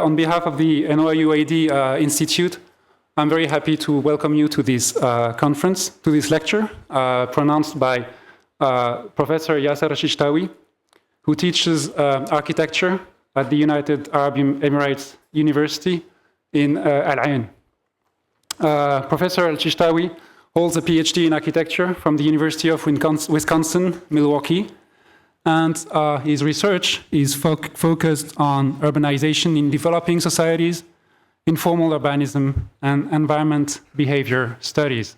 on behalf of the NYUAD Institute, I'm very happy to welcome you to this conference, to this lecture, pronounced by Professor Yasser Elsheshtawy, who teaches architecture at the United Arab Emirates University in Al Ain. Professor Elsheshtawy holds a PhD in architecture from the University of Wisconsin, Milwaukee, and his research is focused on urbanization in developing societies, informal urbanism, and environment behavior studies.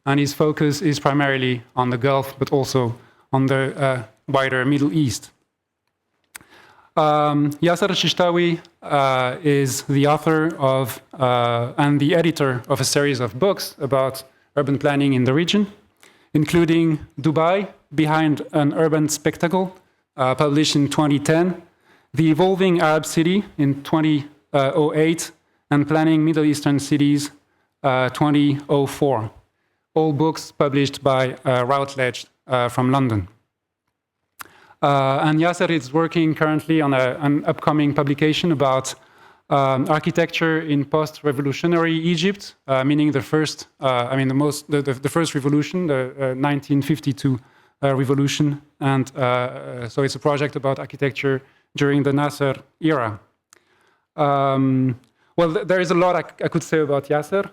And his focus is primarily on the Gulf, but also on the wider Middle East. Yasser Elsheshtawy is the author of and the editor of a series of books about urban planning in the region, including Dubai, Behind an Urban Spectacle, published in 2010, The Evolving Arab City in 2008, and Planning Middle Eastern Cities, 2004. All books published by Routledge from London. And Yasser is working currently on an upcoming publication about architecture in post-revolutionary Egypt, meaning the first, the first revolution, the 1952 revolution, and so it's a project about architecture during the Nasser era. Well, there is a lot I could say about Yasser,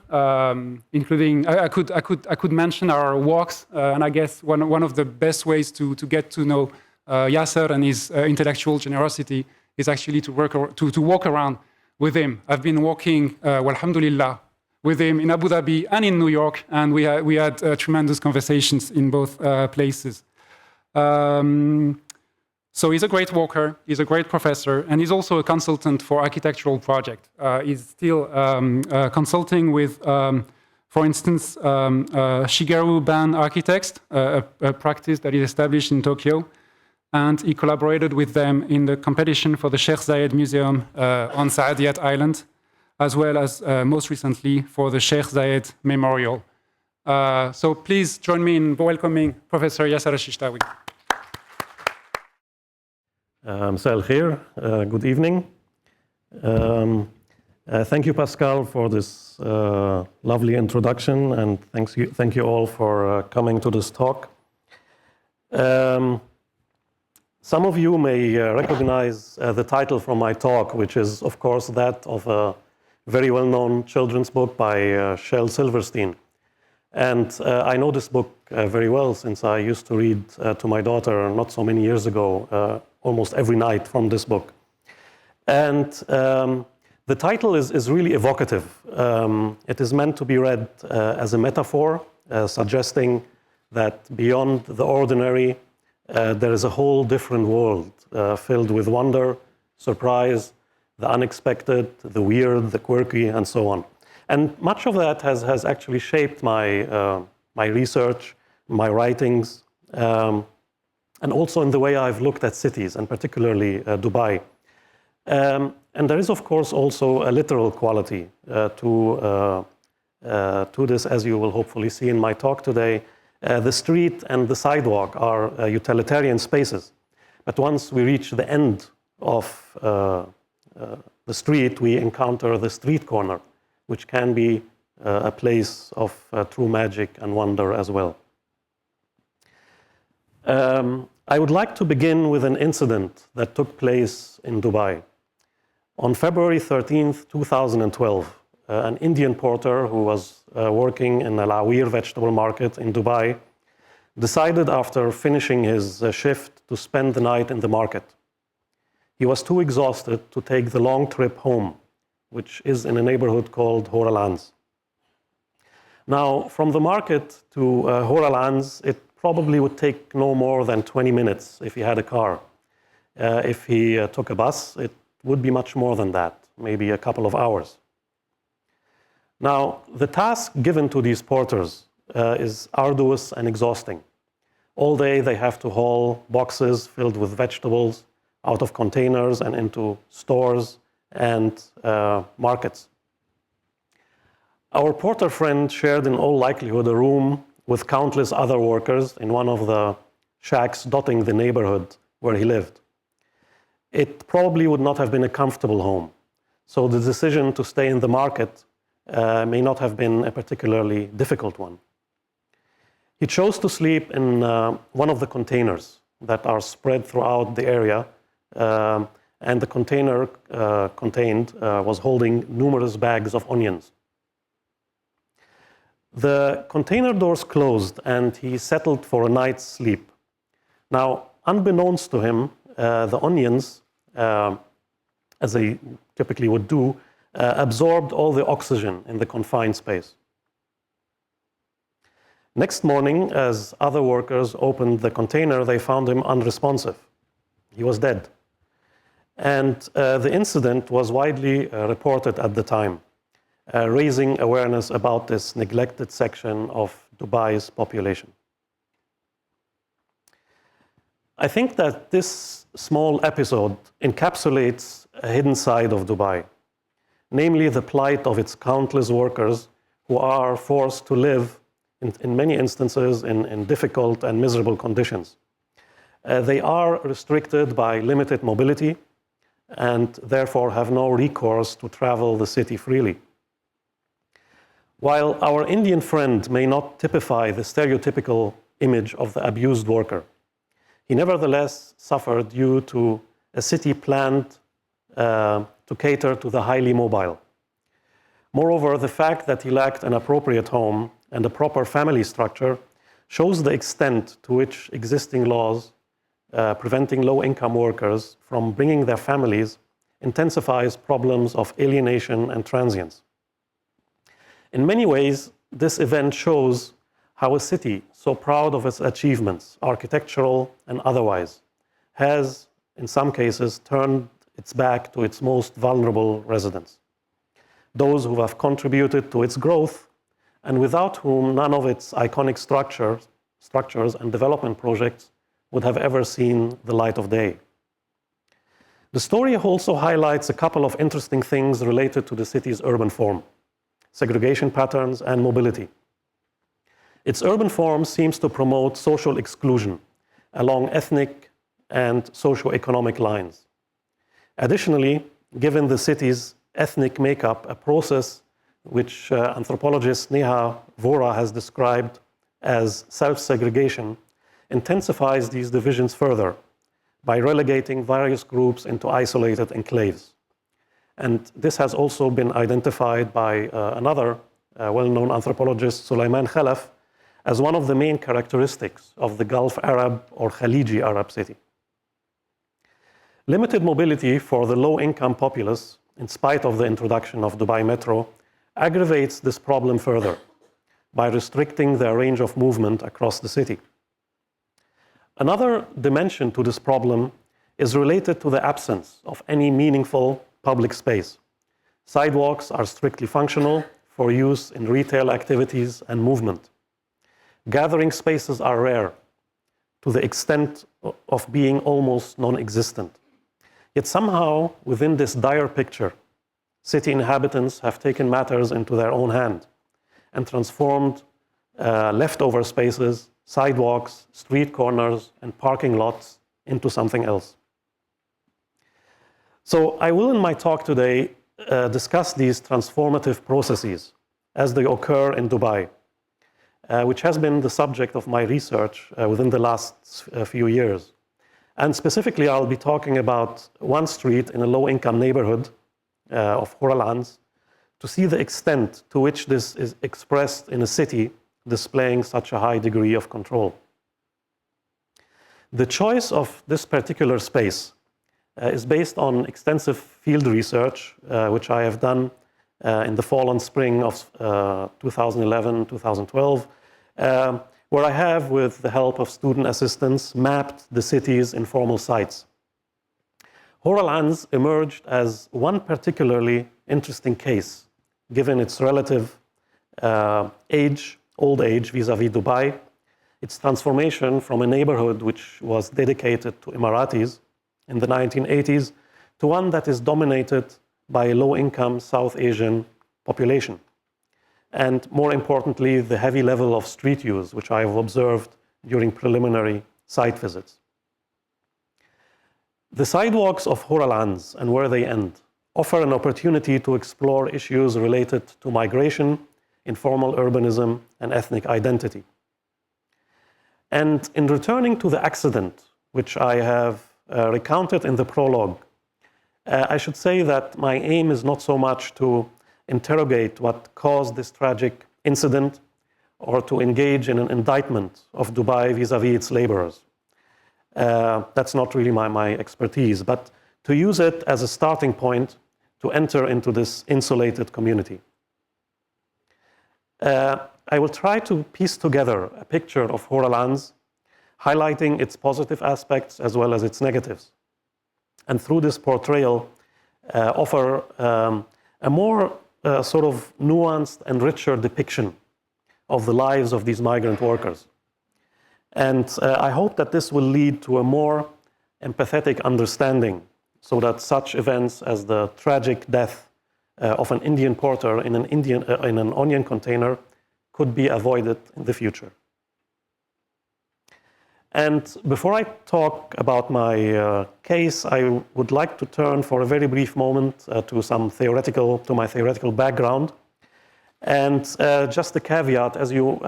including I could mention our walks, and I guess one of the best ways to get to know Yasser and his intellectual generosity is actually to walk around with him. I've been walking, alhamdulillah, with him in Abu Dhabi and in New York, and we had tremendous conversations in both places. So he's a great walker, he's a great professor, and he's also a consultant for architectural projects. He's still consulting with, for instance, Shigeru Ban Architects, a practice that is established in Tokyo, and he collaborated with them in the competition for the Sheikh Zayed Museum on Saadiyat Island, as well as most recently for the Sheikh Zayed Memorial. So please join me in welcoming Professor Yasser Elsheshtawy. Masā al-khair, good evening. Thank you, Pascal, for this lovely introduction, and thank you all for coming to this talk. Some of you may recognize the title from my talk, which is, of course, that of a very well-known children's book by Shel Silverstein. And I know this book very well, since I used to read to my daughter not so many years ago, almost every night from this book. And the title is really evocative. It is meant to be read as a metaphor, suggesting that beyond the ordinary, there is a whole different world filled with wonder, surprise, the unexpected, the weird, the quirky, and so on. And much of that has actually shaped my research, my writings, and also in the way I've looked at cities, and particularly Dubai. And there is, of course, also a literal quality to this, as you will hopefully see in my talk today. The street and the sidewalk are utilitarian spaces. But once we reach the end of the street, we encounter the street corner, which can be a place of true magic and wonder as well. I would like to begin with an incident that took place in Dubai. On February 13th, 2012, an Indian porter who was working in Al Awir vegetable market in Dubai decided, after finishing his shift, to spend the night in the market. He was too exhausted to take the long trip home, which is in a neighborhood called Hor Al Anz. Now, from the market to Hor Al Anz, it probably would take no more than 20 minutes if he had a car. If he took a bus, it would be much more than that, maybe a couple of hours. Now, the task given to these porters is arduous and exhausting. All day they have to haul boxes filled with vegetables out of containers and into stores and markets. Our porter friend shared in all likelihood a room with countless other workers in one of the shacks dotting the neighborhood where he lived. It probably would not have been a comfortable home, so the decision to stay in the market may not have been a particularly difficult one. He chose to sleep in one of the containers that are spread throughout the area, and the container contained was holding numerous bags of onions. The container doors closed and he settled for a night's sleep. Now, unbeknownst to him, the onions, as they typically would do, absorbed all the oxygen in the confined space. Next morning, as other workers opened the container, they found him unresponsive. He was dead. And the incident was widely reported at the time, raising awareness about this neglected section of Dubai's population. I think that this small episode encapsulates a hidden side of Dubai, namely the plight of its countless workers who are forced to live, in many instances, in difficult and miserable conditions. They are restricted by limited mobility and therefore have no recourse to travel the city freely. While our Indian friend may not typify the stereotypical image of the abused worker, he nevertheless suffered due to a city planned to cater to the highly mobile. Moreover, the fact that he lacked an appropriate home and a proper family structure shows the extent to which existing laws preventing low-income workers from bringing their families intensifies problems of alienation and transience. In many ways, this event shows how a city so proud of its achievements, architectural and otherwise, has, in some cases, turned its back to its most vulnerable residents, those who have contributed to its growth and without whom none of its iconic structures and development projects would have ever seen the light of day. The story also highlights a couple of interesting things related to the city's urban form, segregation patterns and mobility. Its urban form seems to promote social exclusion along ethnic and socio-economic lines. Additionally, given the city's ethnic makeup, a process which anthropologist Neha Vora has described as self-segregation, intensifies these divisions further by relegating various groups into isolated enclaves. And this has also been identified by another well-known anthropologist, Sulaiman Khalaf, as one of the main characteristics of the Gulf Arab or Khaliji Arab city. Limited mobility for the low-income populace, in spite of the introduction of Dubai Metro, aggravates this problem further by restricting their range of movement across the city. Another dimension to this problem is related to the absence of any meaningful public space. Sidewalks are strictly functional for use in retail activities and movement. Gathering spaces are rare, to the extent of being almost non-existent. Yet somehow, within this dire picture, city inhabitants have taken matters into their own hand and transformed leftover spaces, sidewalks, street corners, and parking lots into something else. So I will, in my talk today, discuss these transformative processes as they occur in Dubai, which has been the subject of my research within the last few years. And specifically, I'll be talking about one street in a low-income neighborhood of Hor Al Anz to see the extent to which this is expressed in a city displaying such a high degree of control. The choice of this particular space is based on extensive field research, which I have done in the fall and spring of 2011, 2012, where I have, with the help of student assistants, mapped the city's informal sites. Hor Al Anz emerged as one particularly interesting case, given its relative old age vis-à-vis Dubai, its transformation from a neighborhood which was dedicated to Emiratis in the 1980s to one that is dominated by a low-income South Asian population. And more importantly, the heavy level of street use, which I have observed during preliminary site visits. The sidewalks of Hor Al Anz and where they end offer an opportunity to explore issues related to migration, informal urbanism, and ethnic identity. And in returning to the accident, which I have recounted in the prologue, I should say that my aim is not so much to interrogate what caused this tragic incident or to engage in an indictment of Dubai vis-à-vis its laborers. That's not really my expertise, but to use it as a starting point to enter into this insulated community. I will try to piece together a picture of Hor Al Anz, highlighting its positive aspects as well as its negatives. And through this portrayal, offer a more sort of nuanced and richer depiction of the lives of these migrant workers. And I hope that this will lead to a more empathetic understanding so that such events as the tragic death of an Indian porter in an onion container could be avoided in the future. And before I talk about my case, I would like to turn for a very brief moment to my theoretical background. And just a caveat, as you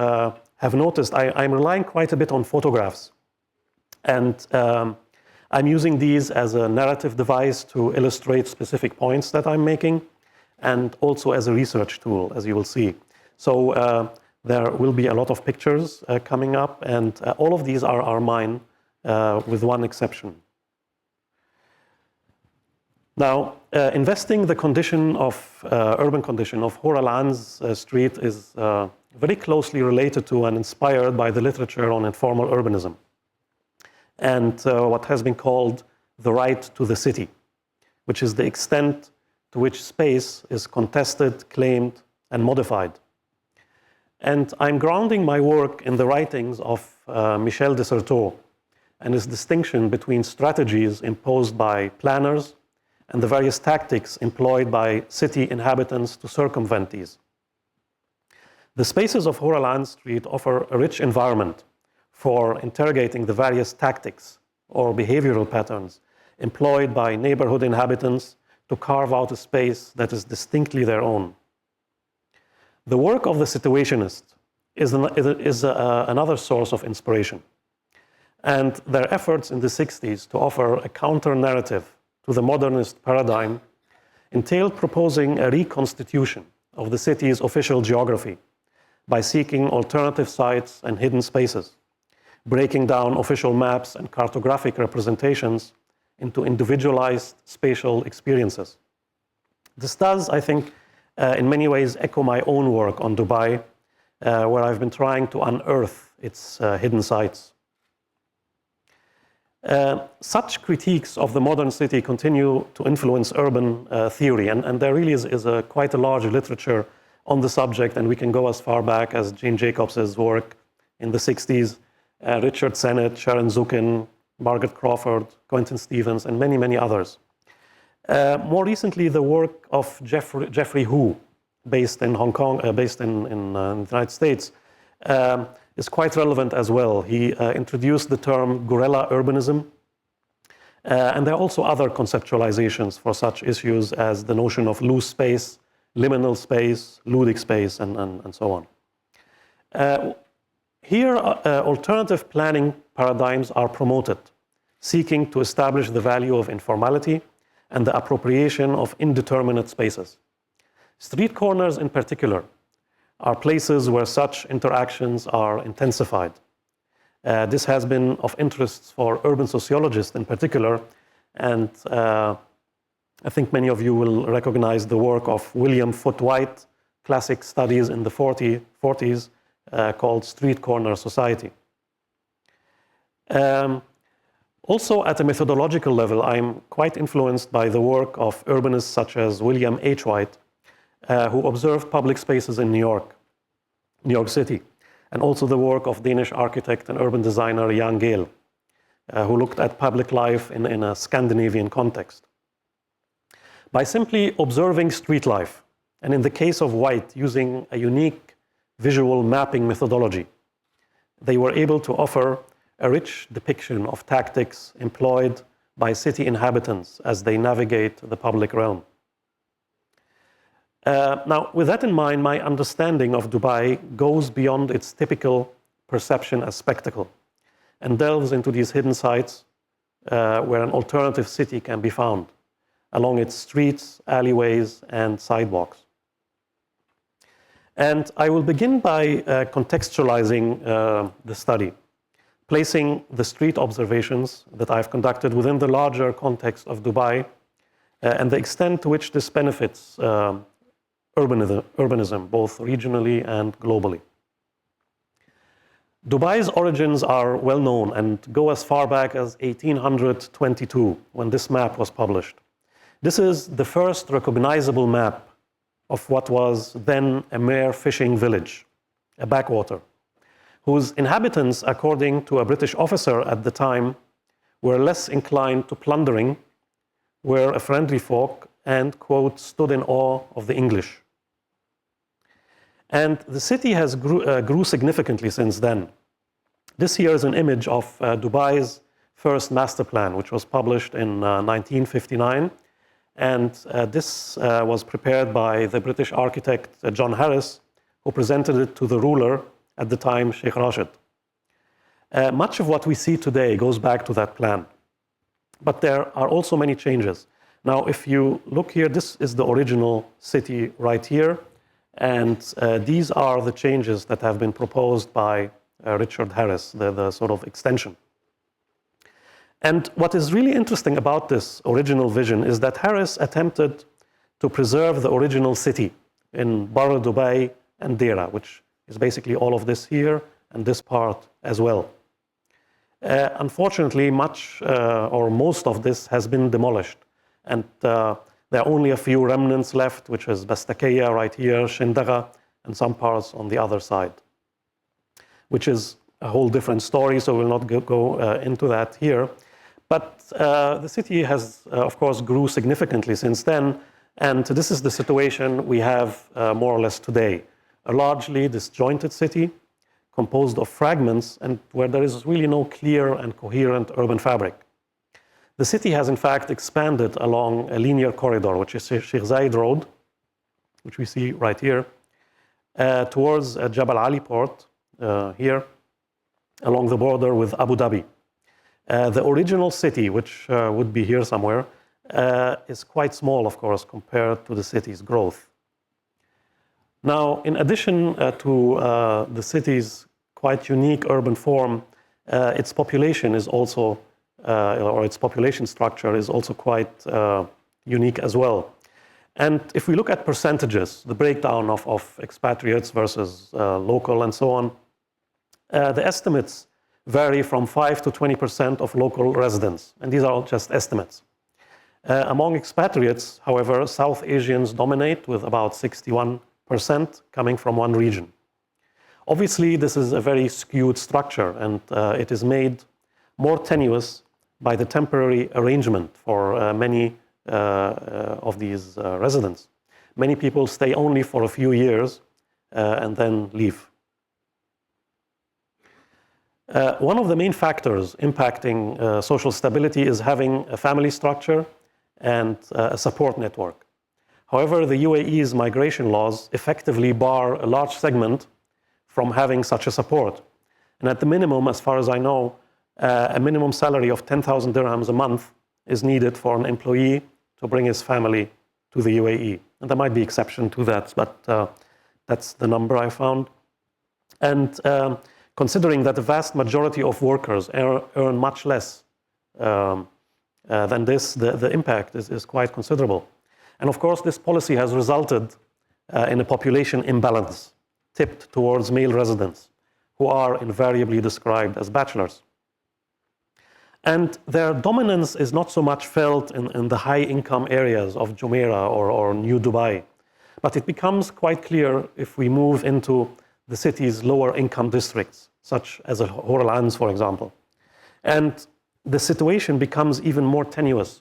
have noticed, I'm relying quite a bit on photographs. And I'm using these as a narrative device to illustrate specific points that I'm making, and also as a research tool, as you will see. So there will be a lot of pictures coming up, and all of these are mine, with one exception. Now, investing the condition of urban condition of Hor Al Anz street is very closely related to and inspired by the literature on informal urbanism and what has been called the right to the city, which is the extent to which space is contested, claimed, and modified. And I'm grounding my work in the writings of Michel de Certeau and his distinction between strategies imposed by planners and the various tactics employed by city inhabitants to circumvent these. The spaces of Hor Al Anz street offer a rich environment for interrogating the various tactics or behavioral patterns employed by neighborhood inhabitants to carve out a space that is distinctly their own. The work of the situationist is another source of inspiration, and their efforts in the 60s to offer a counter-narrative to the modernist paradigm entailed proposing a reconstitution of the city's official geography by seeking alternative sites and hidden spaces, breaking down official maps and cartographic representations into individualized spatial experiences. This does, I think, in many ways echo my own work on Dubai, where I've been trying to unearth its hidden sites. Such critiques of the modern city continue to influence urban theory, and there really is quite a large literature on the subject, and we can go as far back as Jane Jacobs' work in the 60s, Richard Sennett, Sharon Zukin, Margaret Crawford, Quentin Stevens, and many, many others. More recently, the work of Jeffrey Hu, based in Hong Kong, based in the United States, is quite relevant as well. He introduced the term guerrilla urbanism, and there are also other conceptualizations for such issues as the notion of loose space, liminal space, ludic space, and so on. Here, alternative planning paradigms are promoted, seeking to establish the value of informality and the appropriation of indeterminate spaces. Street corners in particular are places where such interactions are intensified. This has been of interest for urban sociologists in particular, and I think many of you will recognize the work of William Foote White, classic studies in the 40s, called Street Corner Society. Also, at a methodological level, I'm quite influenced by the work of urbanists such as William H. White, who observed public spaces in New York City, and also the work of Danish architect and urban designer Jan Gehl, who looked at public life in a Scandinavian context. By simply observing street life, and in the case of White, using a unique visual mapping methodology, they were able to offer a rich depiction of tactics employed by city inhabitants as they navigate the public realm. Now, with that in mind, my understanding of Dubai goes beyond its typical perception as spectacle and delves into these hidden sites where an alternative city can be found along its streets, alleyways, and sidewalks. And I will begin by contextualizing the study, placing the street observations that I've conducted within the larger context of Dubai and the extent to which this benefits urbanism, both regionally and globally. Dubai's origins are well known and go as far back as 1822, when this map was published. This is the first recognizable map of what was then a mere fishing village, a backwater, whose inhabitants, according to a British officer at the time, were less inclined to plundering, were a friendly folk, and, quote, stood in awe of the English. And the city has grew significantly since then. This here is an image of Dubai's first master plan, which was published in 1959. And this was prepared by the British architect John Harris, who presented it to the ruler at the time, Sheikh Rashid. Much of what we see today goes back to that plan. But there are also many changes. Now, if you look here, this is the original city right here. And these are the changes that have been proposed by Richard Harris, the sort of extension. And what is really interesting about this original vision is that Harris attempted to preserve the original city in Barra Dubai and Deira, which is basically all of this here and this part as well. Unfortunately, much or most of this has been demolished. And there are only a few remnants left, which is Bastakeya right here, Shindaga, and some parts on the other side, which is a whole different story, so we'll not go into that here. But the city has, of course, grew significantly since then, and this is the situation we have more or less today. A largely disjointed city, composed of fragments, and where there is really no clear and coherent urban fabric. The city has, in fact, expanded along a linear corridor, which is Sheikh Zayed Road, which we see right here, towards Jabal Ali Port, here, along the border with Abu Dhabi. The original city, which would be here somewhere, is quite small, of course, compared to the city's growth. Now, in addition to the city's quite unique urban form, its population is also, or its population structure is also quite unique as well. And if we look at percentages, the breakdown of expatriates versus local and so on, the estimates vary from 5 to 20% of local residents, and these are all just estimates. Among expatriates, however, South Asians dominate with about 61% coming from one region. Obviously, this is a very skewed structure, and it is made more tenuous by the temporary arrangement for many of these residents. Many people stay only for a few years and then leave. One of the main factors impacting social stability is having a family structure and a support network. However, the UAE's migration laws effectively bar a large segment from having such a support. And at the minimum, as far as I know, a minimum salary of 10,000 dirhams a month is needed for an employee to bring his family to the UAE. And there might be exception to that, but that's the number I found. And considering that the vast majority of workers earn much less than this, the impact is quite considerable. And of course, this policy has resulted in a population imbalance tipped towards male residents, who are invariably described as bachelors. And their dominance is not so much felt in the high-income areas of Jumeirah or New Dubai, but it becomes quite clear if we move into the city's lower-income districts, such as Hor Al Anz, for example. And the situation becomes even more tenuous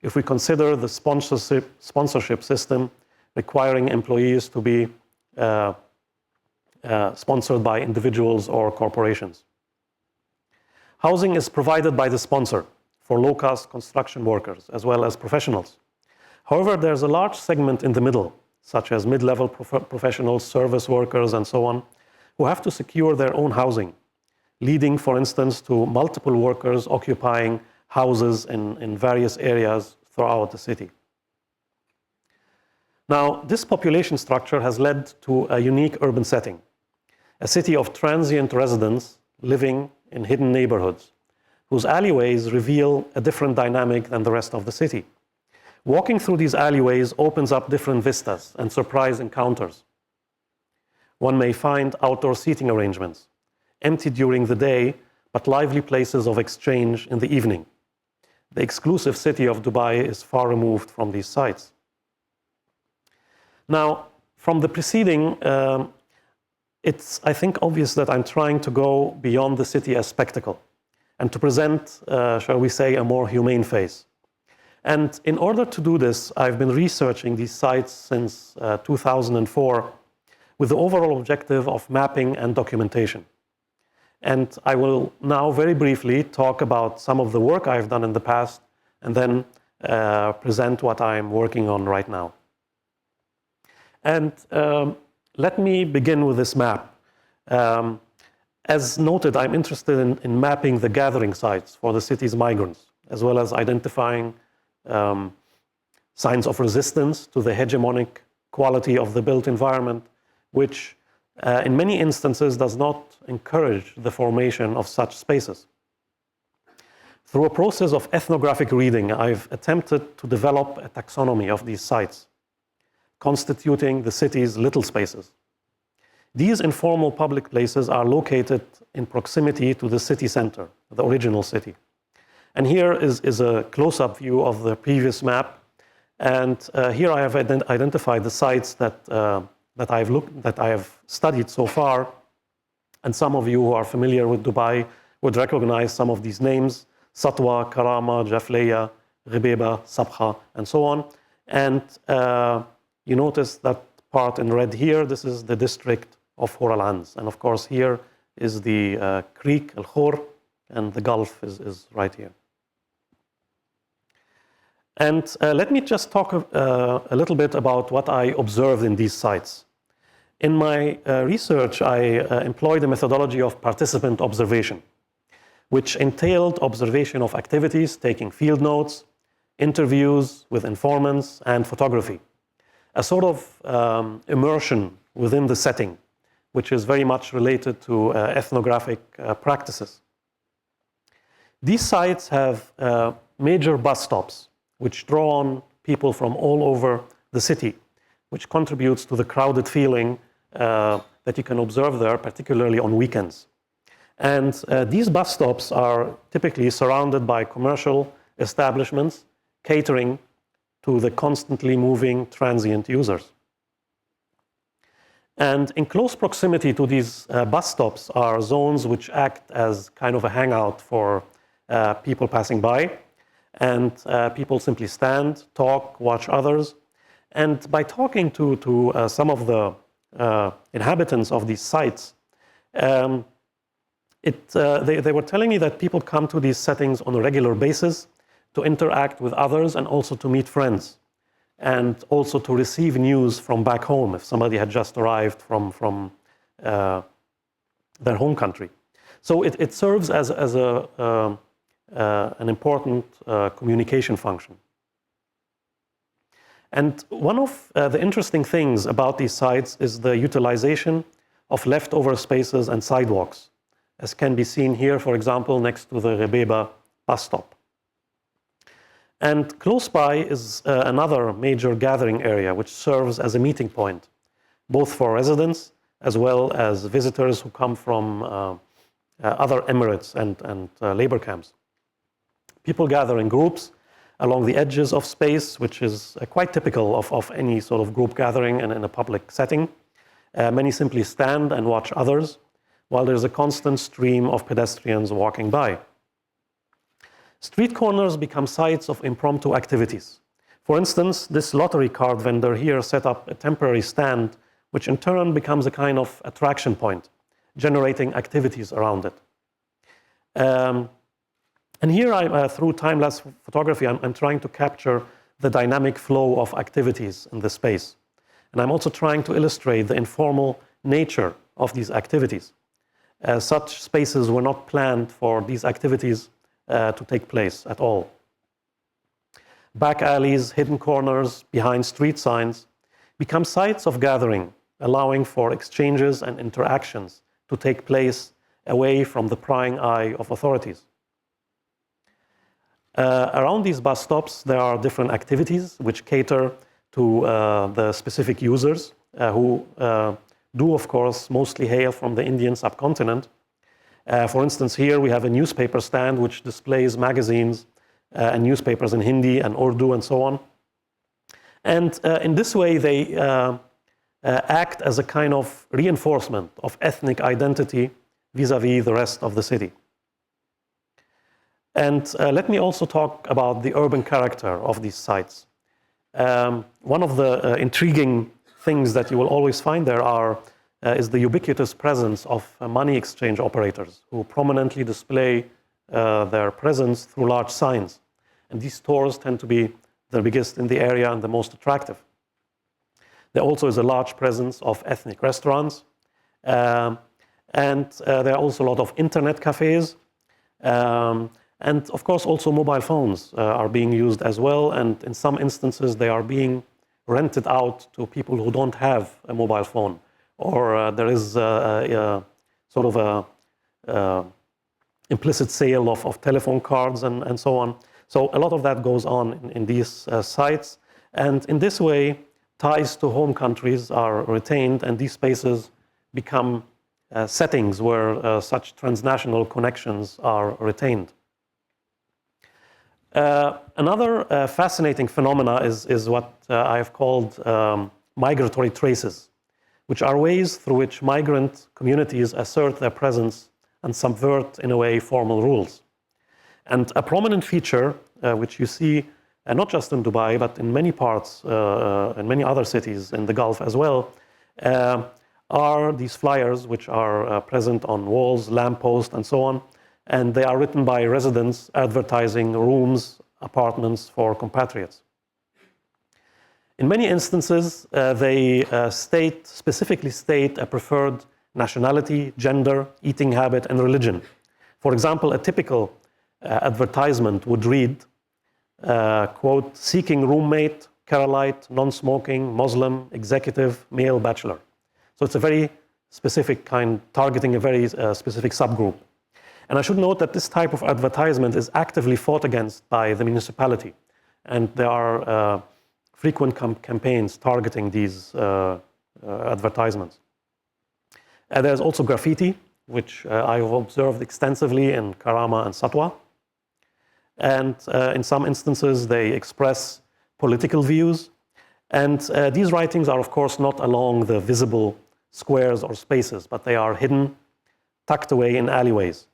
if we consider the sponsorship system requiring employees to be sponsored by individuals or corporations. Housing is provided by the sponsor for low-cost construction workers as well as professionals. However, there's a large segment in the middle, such as mid-level professionals, service workers, and so on, who have to secure their own housing, leading, for instance, to multiple workers occupying houses in various areas throughout the city. Now, this population structure has led to a unique urban setting, a city of transient residents living in hidden neighborhoods, whose alleyways reveal a different dynamic than the rest of the city. Walking through these alleyways opens up different vistas and surprise encounters. One may find outdoor seating arrangements, empty during the day, but lively places of exchange in the evening. The exclusive city of Dubai is far removed from these sites. Now, from the preceding, it's, I think, obvious that I'm trying to go beyond the city as spectacle and to present, shall we say, a more humane face. And in order to do this, I've been researching these sites since 2004 with the overall objective of mapping and documentation. And I will now very briefly talk about some of the work I've done in the past and then present what I'm working on right now. And let me begin with this map. As noted, I'm interested in mapping the gathering sites for the city's migrants, as well as identifying signs of resistance to the hegemonic quality of the built environment, which in many instances does not encourage the formation of such spaces. Through a process of ethnographic reading, I've attempted to develop a taxonomy of these sites, constituting the city's little spaces. These informal public places are located in proximity to the city center, the original city. And here is a close-up view of the previous map. And here I have identified the sites that I have studied so far. And some of you who are familiar with Dubai would recognize some of these names: Satwa, Karama, Jafleya, Ghibeba, Sabha, and so on. And you notice that part in red here. This is the district of Hor Al Anz. And of course, here is the creek, Al Khor, and the Gulf is right here. And let me just talk a little bit about what I observed in these sites. In my research, I employed a methodology of participant observation, which entailed observation of activities, taking field notes, interviews with informants, and photography. A sort of immersion within the setting, which is very much related to ethnographic practices. These sites have major bus stops, which draw on people from all over the city, which contributes to the crowded feeling that you can observe there, particularly on weekends. And these bus stops are typically surrounded by commercial establishments catering to the constantly moving transient users. And in close proximity to these bus stops are zones which act as kind of a hangout for people passing by. And people simply stand, talk, watch others. And by talking to some of the inhabitants of these sites, they were telling me that people come to these settings on a regular basis to interact with others and also to meet friends, and also to receive news from back home if somebody had just arrived from their home country. So it serves as an important communication function. And one of the interesting things about these sites is the utilization of leftover spaces and sidewalks, as can be seen here, for example, next to the Ghibeba bus stop. And close by is another major gathering area, which serves as a meeting point, both for residents as well as visitors who come from other emirates and labor camps. People gather in groups along the edges of space, which is quite typical of any sort of group gathering and in a public setting. Many simply stand and watch others, while there's a constant stream of pedestrians walking by. Street corners become sites of impromptu activities. For instance, this lottery card vendor here set up a temporary stand, which in turn becomes a kind of attraction point, generating activities around it. And here, through time-lapse photography, I'm trying to capture the dynamic flow of activities in the space. And I'm also trying to illustrate the informal nature of these activities. Such spaces were not planned for these activities to take place at all. Back alleys, hidden corners, behind street signs become sites of gathering, allowing for exchanges and interactions to take place away from the prying eye of authorities. Around these bus stops, there are different activities which cater to the specific users who do, of course, mostly hail from the Indian subcontinent. For instance, here we have a newspaper stand which displays magazines and newspapers in Hindi and Urdu and so on. And in this way, they act as a kind of reinforcement of ethnic identity vis-à-vis the rest of the city. And let me also talk about the urban character of these sites. One of the intriguing things that you will always find there is the ubiquitous presence of money exchange operators who prominently display their presence through large signs. And these stores tend to be the biggest in the area and the most attractive. There also is a large presence of ethnic restaurants. And there are also a lot of internet cafes. And of course, also mobile phones are being used as well. And in some instances, they are being rented out to people who don't have a mobile phone. Or there is sort of a implicit sale of telephone cards and so on. So a lot of that goes on in these sites. And in this way, ties to home countries are retained, and these spaces become settings where such transnational connections are retained. Another fascinating phenomena is what I have called migratory traces, which are ways through which migrant communities assert their presence and subvert, in a way, formal rules. And a prominent feature, which you see not just in Dubai, but in many parts, in many other cities in the Gulf as well, are these flyers which are present on walls, lampposts, and so on. And they are written by residents advertising rooms, apartments for compatriots. In many instances, they specifically state a preferred nationality, gender, eating habit, and religion. For example, a typical advertisement would read, quote, seeking roommate, Keralite, non-smoking, Muslim, executive, male, bachelor. So it's a very specific kind, targeting a very specific subgroup. And I should note that this type of advertisement is actively fought against by the municipality. And there are frequent campaigns targeting these advertisements. There's also graffiti, which I've observed extensively in Karama and Satwa. And in some instances, they express political views. And these writings are, of course, not along the visible squares or spaces, but they are hidden, tucked away in alleyways.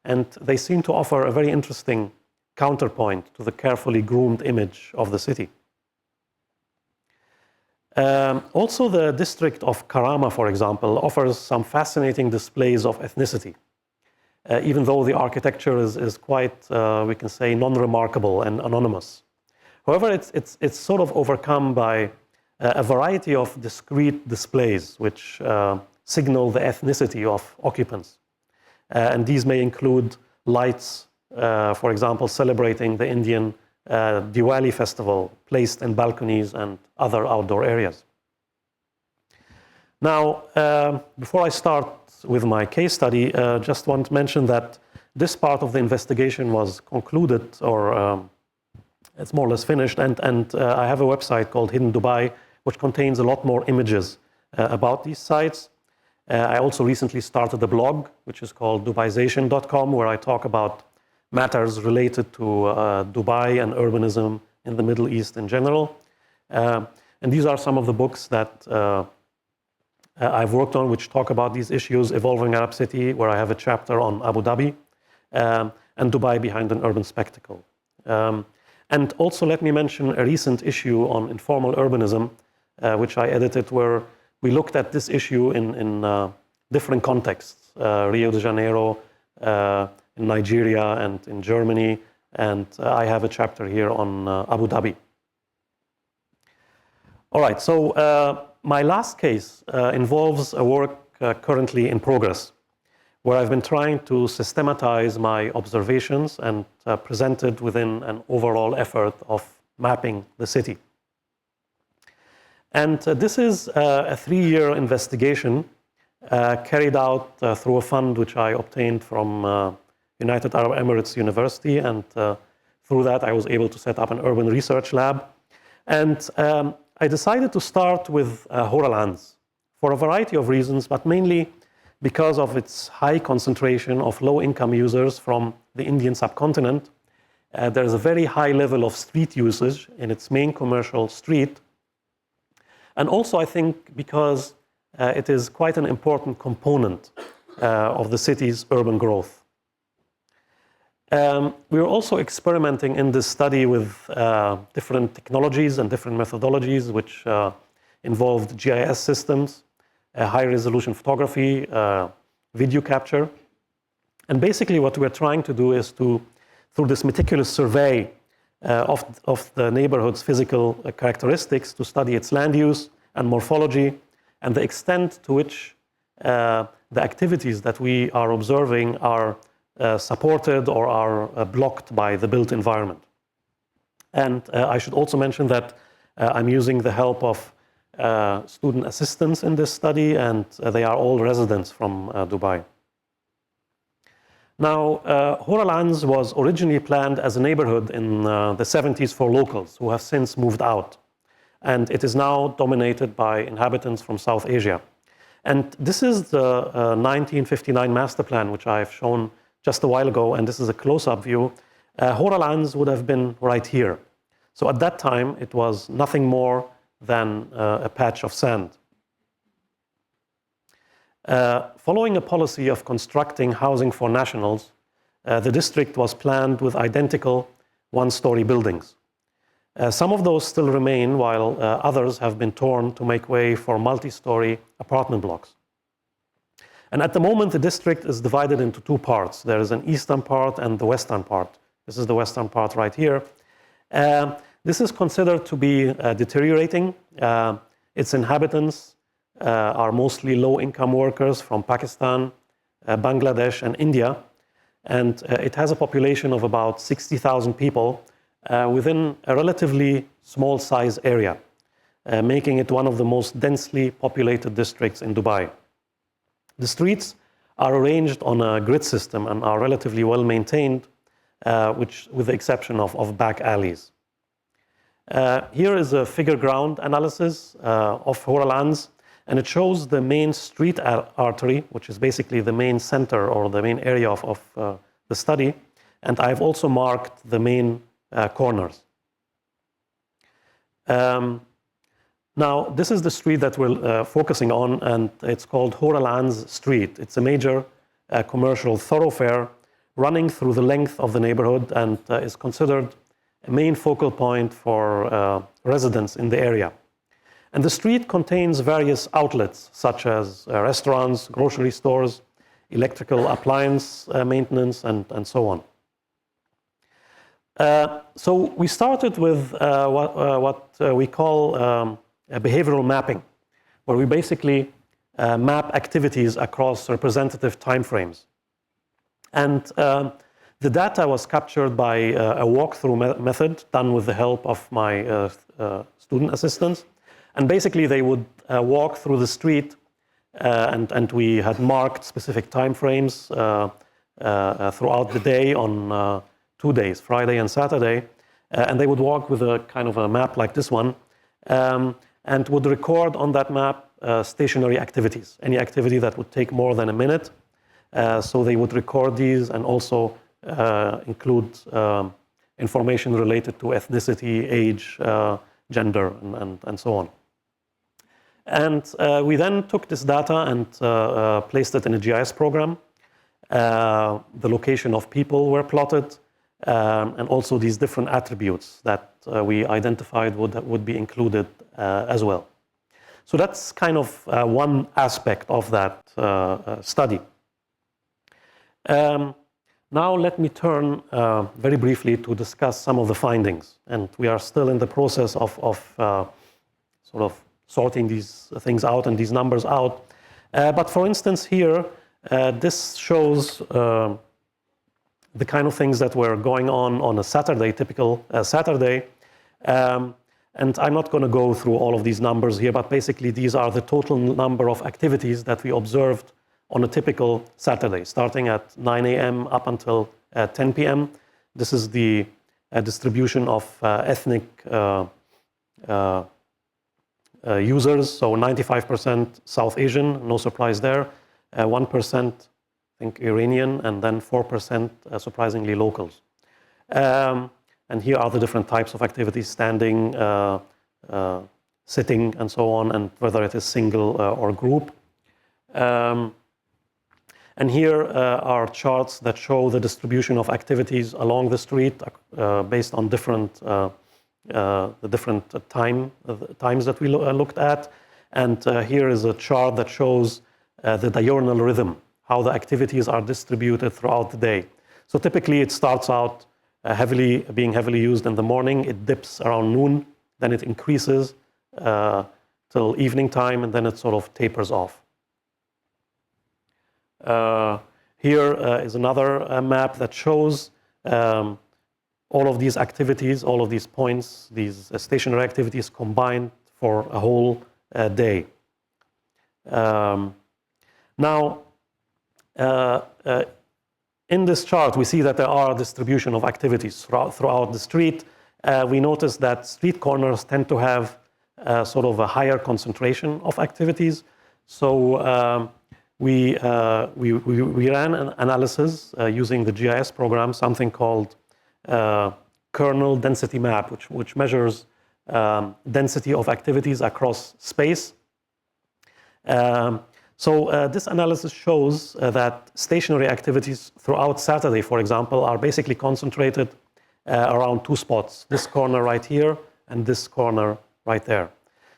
And they seem to offer a very interesting counterpoint to the carefully groomed image of the city. Also, the district of Karama, for example, offers some fascinating displays of ethnicity, even though the architecture is quite, we can say, non-remarkable and anonymous. However, it's sort of overcome by a variety of discrete displays which signal the ethnicity of occupants. And these may include lights, for example, celebrating the Indian Diwali festival placed in balconies and other outdoor areas. Now, before I start with my case study, just want to mention that this part of the investigation was concluded, or it's more or less finished, and I have a website called Hidden Dubai, which contains a lot more images about these sites. I also recently started a blog, which is called dubaization.com, where I talk about matters related to Dubai and urbanism in the Middle East in general. And these are some of the books that I've worked on, which talk about these issues: Evolving Arab City, where I have a chapter on Abu Dhabi, and Dubai Behind an Urban Spectacle. And also let me mention a recent issue on informal urbanism, which I edited, where we looked at this issue in different contexts, Rio de Janeiro, in Nigeria, and in Germany, and I have a chapter here on Abu Dhabi. All right, so My last case involves a work currently in progress, where I've been trying to systematize my observations and present it within an overall effort of mapping the city. And this is a 3-year investigation carried out through a fund which I obtained from United Arab Emirates University, and through that I was able to set up an urban research lab. And I decided to start with Hor Al Anz for a variety of reasons, but mainly because of its high concentration of low-income users from the Indian subcontinent. There's a very high level of street usage in its main commercial street. And also, I think, because it is quite an important component of the city's urban growth. We are also experimenting in this study with different technologies and different methodologies, which involved GIS systems, high-resolution photography, video capture. And basically what we're trying to do is to, through this meticulous survey of the neighborhood's physical characteristics, to study its land use and morphology and the extent to which the activities that we are observing are supported or are blocked by the built environment. And I should also mention that I'm using the help of student assistants in this study, and they are all residents from Dubai. Now, Hor Al Anz was originally planned as a neighborhood in the 70s for locals who have since moved out. And it is now dominated by inhabitants from South Asia. And this is the 1959 master plan, which I've shown just a while ago, and this is a close-up view. Hor Al Anz would have been right here. So at that time, it was nothing more than a patch of sand. Following a policy of constructing housing for nationals, the district was planned with identical one-story buildings. Some of those still remain, while others have been torn to make way for multi-story apartment blocks. And at the moment, the district is divided into 2 parts. There is an eastern part and the western part. This is the western part right here. This is considered to be deteriorating. Its inhabitants are mostly low-income workers from Pakistan, Bangladesh, and India. And it has a population of about 60,000 people within a relatively small size area, making it one of the most densely populated districts in Dubai. The streets are arranged on a grid system and are relatively well maintained, with the exception of back alleys. Here is a figure ground analysis of Hor Al Anz, and it shows the main street artery, which is basically the main center or the main area of the study. And I've also marked the main corners. Now, this is the street that we're focusing on, and it's called Hor Al Anz Street. It's a major commercial thoroughfare running through the length of the neighborhood and is considered a main focal point for residents in the area. And the street contains various outlets, such as restaurants, grocery stores, electrical appliance maintenance, and so on. So we started with what we call behavioral mapping, where we basically map activities across representative timeframes. And the data was captured by a walkthrough method done with the help of my student assistants. And basically, they would walk through the street, and we had marked specific timeframes throughout the day on 2 days, Friday and Saturday. And they would walk with a kind of a map like this one, and would record on that map stationary activities, any activity that would take more than a minute. So they would record these and also include information related to ethnicity, age, gender, and so on. And we then took this data and placed it in a GIS program. The location of people were plotted, and also these different attributes that we identified would be included as well. So that's kind of one aspect of that study. Now let me turn very briefly to discuss some of the findings. And we are still in the process of sort of sorting these things out and these numbers out. But for instance here, this shows the kind of things that were going on a Saturday, typical Saturday. And I'm not going to go through all of these numbers here, but basically these are the total number of activities that we observed on a typical Saturday, starting at 9 a.m. up until 10 p.m. This is the distribution of ethnic users, so 95% South Asian, no surprise there, 1% I think Iranian, and then 4% surprisingly locals. And here are the different types of activities, standing, sitting, and so on, and whether it is single or group. And here are charts that show the distribution of activities along the street based on different the different times that we looked at. And here is a chart that shows the diurnal rhythm, how the activities are distributed throughout the day. So typically it starts out being heavily used in the morning, it dips around noon, then it increases till evening time, and then it sort of tapers off. Here is another map that shows all of these activities, all of these points, these stationary activities combined for a whole day. Now, in this chart, we see that there are a distribution of activities throughout the street. We notice that street corners tend to have sort of a higher concentration of activities. So we ran an analysis using the GIS program, something called kernel density map, which measures density of activities across space. So this analysis shows that stationary activities throughout Saturday, for example, are basically concentrated around two spots, this corner right here and this corner right there.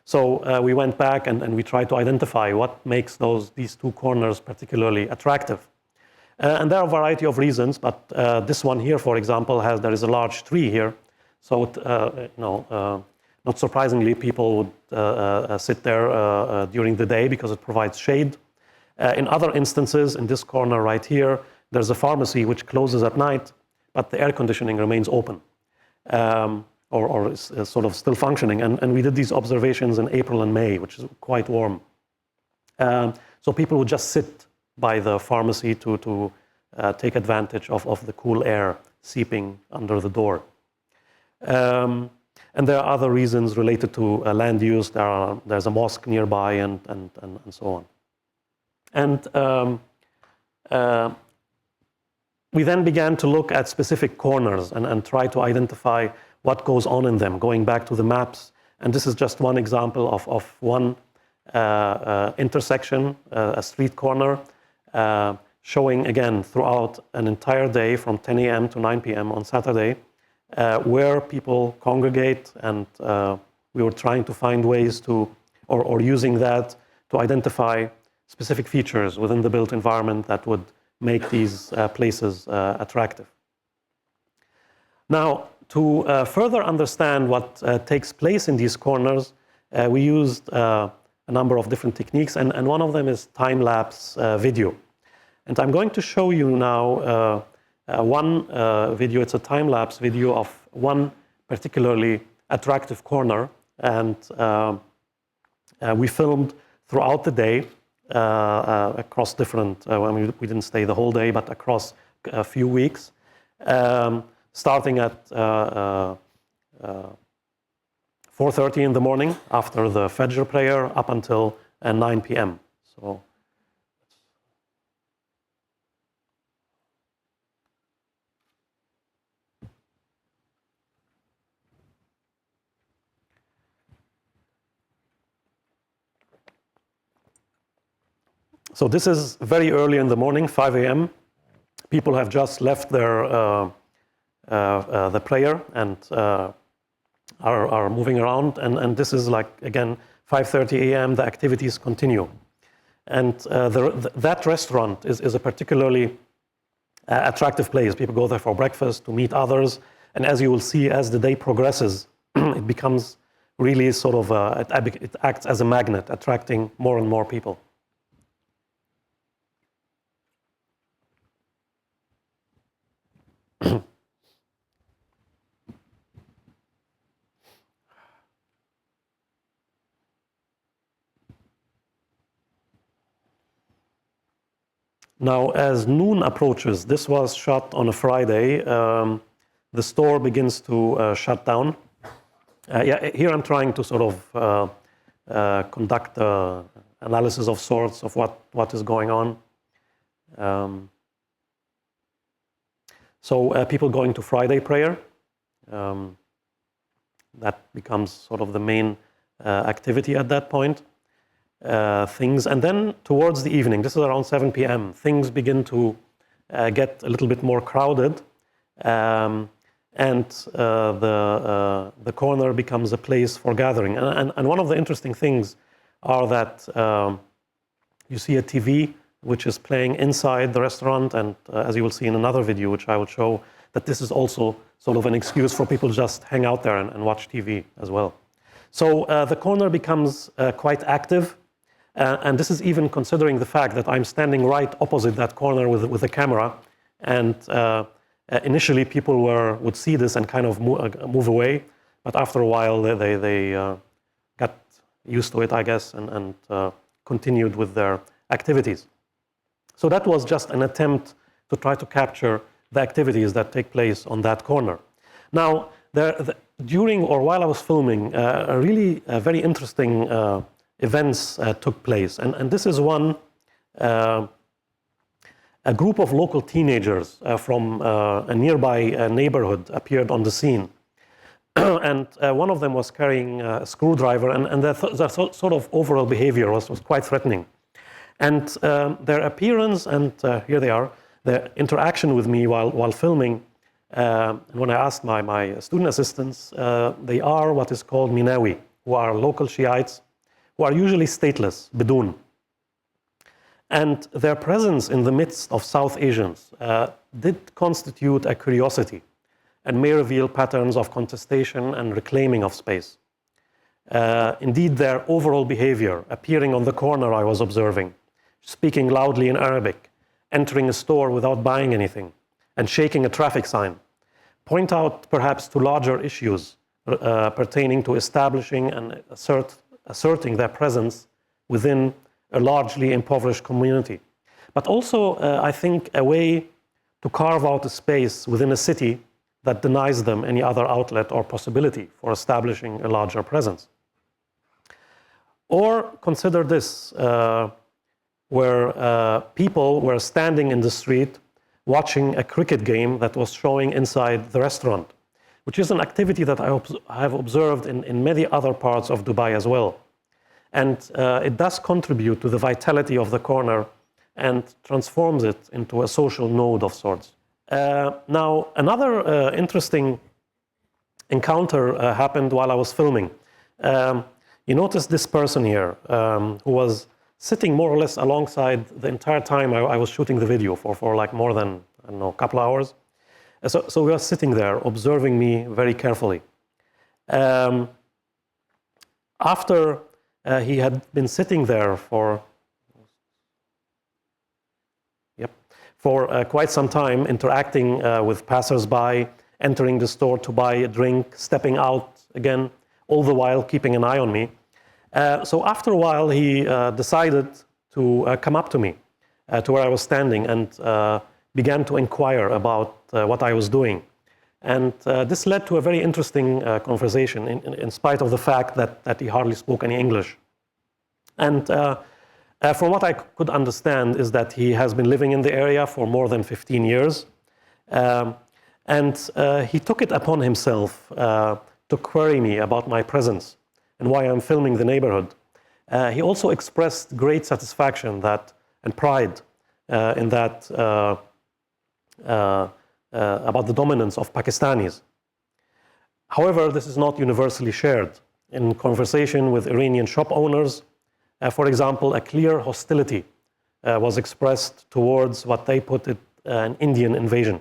So we went back and we tried to identify what makes these two corners particularly attractive. And there are a variety of reasons, but this one here, for example, there is a large tree here. So not surprisingly, people would sit there during the day because it provides shade. In other instances, in this corner right here, there's a pharmacy which closes at night, but the air conditioning remains open, or is sort of still functioning. And we did these observations in April and May, which is quite warm. So people would just sit by the pharmacy to take advantage of the cool air seeping under the door. And there are other reasons related to land use. There's a mosque nearby and so on. And we then began to look at specific corners and try to identify what goes on in them, going back to the maps. And this is just one example of one intersection, a street corner, showing again throughout an entire day from 10 a.m. to 9 p.m. on Saturday, where people congregate, and we were trying to find ways to, or using that to identify specific features within the built environment that would make these places attractive. Now, to further understand what takes place in these corners, we used a number of different techniques, and one of them is time-lapse video. And I'm going to show you now one video. It's a time-lapse video of one particularly attractive corner, and we filmed throughout the day across different, we didn't stay the whole day, but across a few weeks, starting at 4:30 in the morning after the Fajr prayer up until 9 p.m. So this is very early in the morning, 5 a.m. People have just left the prayer and are moving around. And this is like, again, 5:30 a.m., the activities continue. And that restaurant is a particularly attractive place. People go there for breakfast, to meet others. And as you will see, as the day progresses, it becomes really sort of, it acts as a magnet, attracting more and more people. Now, as noon approaches, this was shot on a Friday, the store begins to shut down. Yeah, here I'm trying to sort of conduct analysis of sorts of what is going on. So people going to Friday prayer, that becomes sort of the main activity at that point. And then towards the evening, this is around 7 p.m., things begin to get a little bit more crowded, and the corner becomes a place for gathering. And one of the interesting things are that you see a TV which is playing inside the restaurant, and as you will see in another video, which I will show, that this is also sort of an excuse for people to just hang out there and watch TV as well. So the corner becomes quite active. And this is even considering the fact that I'm standing right opposite that corner with a camera. And initially, people would see this and kind of move away. But after a while, they got used to it, I guess, and continued with their activities. So that was just an attempt to try to capture the activities that take place on that corner. Now, during or while I was filming, a really very interesting events took place. And this is one, a group of local teenagers from a nearby neighborhood appeared on the scene. And one of them was carrying a screwdriver, and their sort of overall behavior was quite threatening. And their appearance, and here they are, their interaction with me while filming, when I asked my student assistants, they are what is called Minawi, who are local Shiites, who are usually stateless, Bidun. And their presence in the midst of South Asians did constitute a curiosity and may reveal patterns of contestation and reclaiming of space. Indeed, their overall behavior, appearing on the corner I was observing, speaking loudly in Arabic, entering a store without buying anything, and shaking a traffic sign, point out perhaps to larger issues pertaining to establishing and asserting their presence within a largely impoverished community. But also, I think, a way to carve out a space within a city that denies them any other outlet or possibility for establishing a larger presence. Or consider this, where people were standing in the street watching a cricket game that was showing inside the restaurant, which is an activity that I have observed in many other parts of Dubai as well. And it does contribute to the vitality of the corner and transforms it into a social node of sorts. Now, another interesting encounter happened while I was filming. You notice this person here, who was sitting more or less alongside the entire time I was shooting the video for like more than, I don't know, a couple hours. So we were sitting there observing me very carefully. After he had been sitting there for quite some time, interacting with passers-by, entering the store to buy a drink, stepping out again, all the while keeping an eye on me. So after a while, he decided to come up to me, to where I was standing, and began to inquire about what I was doing. And this led to a very interesting conversation, in spite of the fact that he hardly spoke any English. And from what I could understand is that he has been living in the area for more than 15 years. And he took it upon himself to query me about my presence and why I'm filming the neighborhood. He also expressed great satisfaction and pride in that about the dominance of Pakistanis. However, this is not universally shared. In conversation with Iranian shop owners, for example, a clear hostility was expressed towards what they put it an Indian invasion.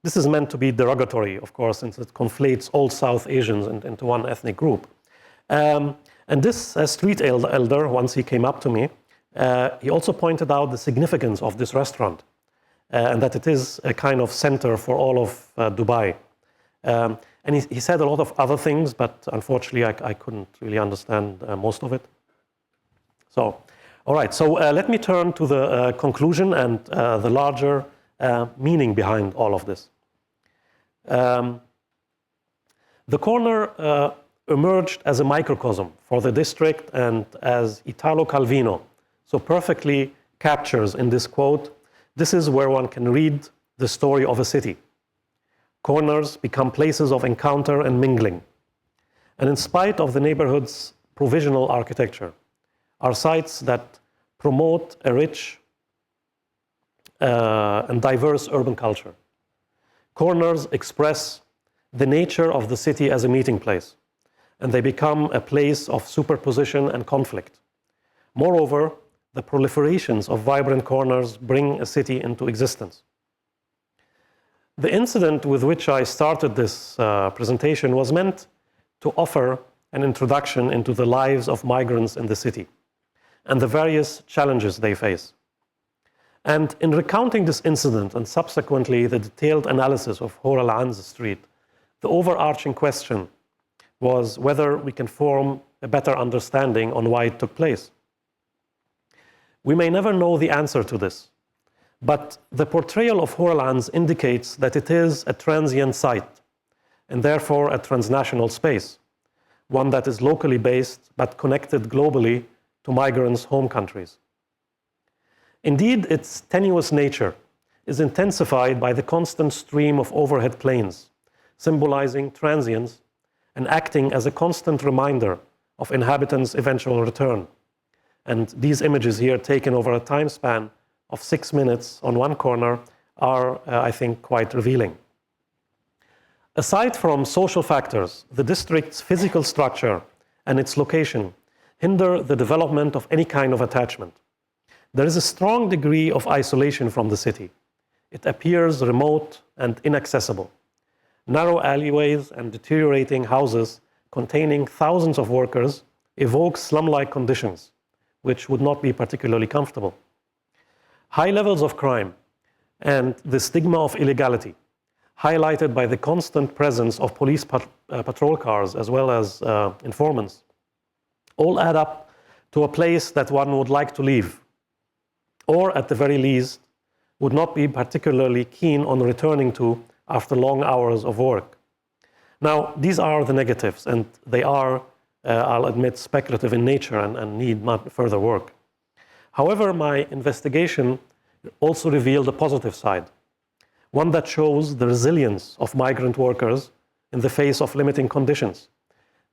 This is meant to be derogatory, of course, since it conflates all South Asians into one ethnic group. And this street elder, once he came up to me, he also pointed out the significance of this restaurant and that it is a kind of center for all of Dubai. And he said a lot of other things, but unfortunately I couldn't really understand most of it. So, all right, so let me turn to the conclusion and the larger meaning behind all of this. The corner emerged as a microcosm for the district, and as Italo Calvino so perfectly captures in this quote, this is where one can read the story of a city. Corners become places of encounter and mingling. And in spite of the neighborhood's provisional architecture, are sites that promote a rich and diverse urban culture. Corners express the nature of the city as a meeting place, and they become a place of superposition and conflict. Moreover, the proliferations of vibrant corners bring a city into existence. The incident with which I started this presentation was meant to offer an introduction into the lives of migrants in the city and the various challenges they face. And in recounting this incident and subsequently the detailed analysis of Hor Al Anz Street, the overarching question was whether we can form a better understanding on why it took place. We may never know the answer to this, but the portrayal of Hor Al Anz indicates that it is a transient site and therefore a transnational space, one that is locally based but connected globally to migrants' home countries. Indeed, its tenuous nature is intensified by the constant stream of overhead planes, symbolizing transience and acting as a constant reminder of inhabitants' eventual return. And these images here, taken over a time span of 6 minutes on one corner, are, I think, quite revealing. Aside from social factors, the district's physical structure and its location hinder the development of any kind of attachment. There is a strong degree of isolation from the city. It appears remote and inaccessible. Narrow alleyways and deteriorating houses containing thousands of workers evoke slum-like conditions, which would not be particularly comfortable. High levels of crime and the stigma of illegality, highlighted by the constant presence of police patrol cars as well as informants, all add up to a place that one would like to leave, or at the very least, would not be particularly keen on returning to after long hours of work. Now, these are the negatives, and they are, I'll admit, speculative in nature and need much further work. However, my investigation also revealed a positive side, one that shows the resilience of migrant workers in the face of limiting conditions.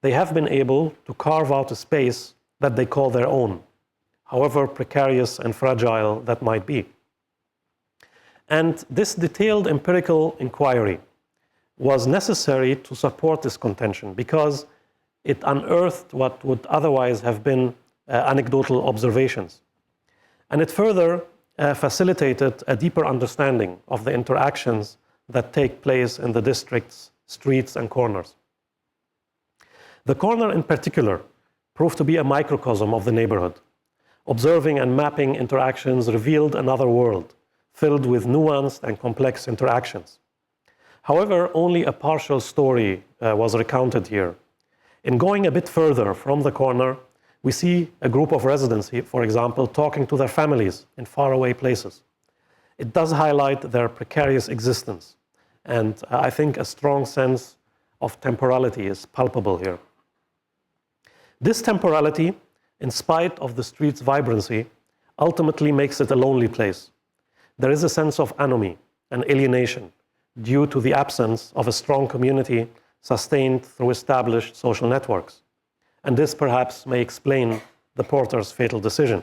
They have been able to carve out a space that they call their own, however precarious and fragile that might be. And this detailed empirical inquiry was necessary to support this contention because it unearthed what would otherwise have been anecdotal observations. And it further facilitated a deeper understanding of the interactions that take place in the district's streets and corners. The corner in particular proved to be a microcosm of the neighborhood. Observing and mapping interactions revealed another world filled with nuanced and complex interactions. However, only a partial story was recounted here. In going a bit further from the corner, we see a group of residents, for example, talking to their families in faraway places. It does highlight their precarious existence, and I think a strong sense of temporality is palpable here. This temporality, in spite of the street's vibrancy, ultimately makes it a lonely place. There is a sense of anomie and alienation due to the absence of a strong community sustained through established social networks. And this perhaps may explain the porter's fatal decision.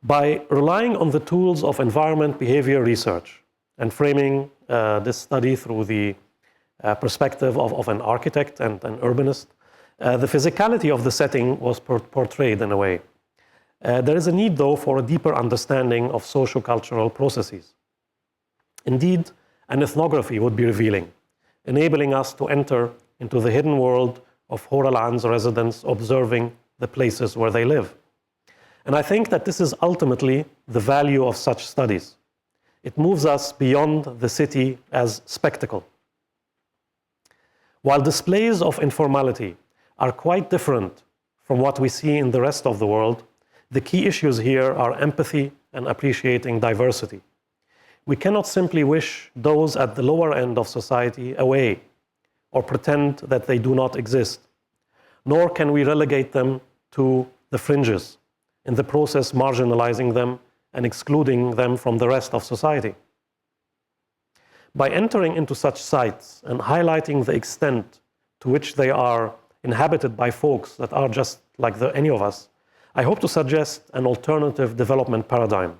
By relying on the tools of environment behavior research and framing this study through the perspective of an architect and an urbanist, the physicality of the setting was portrayed in a way. There is a need, though, for a deeper understanding of socio-cultural processes. Indeed, and ethnography would be revealing, enabling us to enter into the hidden world of Hor Al Anz residents observing the places where they live. And I think that this is ultimately the value of such studies. It moves us beyond the city as spectacle. While displays of informality are quite different from what we see in the rest of the world, the key issues here are empathy and appreciating diversity. We cannot simply wish those at the lower end of society away or pretend that they do not exist, nor can we relegate them to the fringes, in the process marginalizing them and excluding them from the rest of society. By entering into such sites and highlighting the extent to which they are inhabited by folks that are just like any of us, I hope to suggest an alternative development paradigm.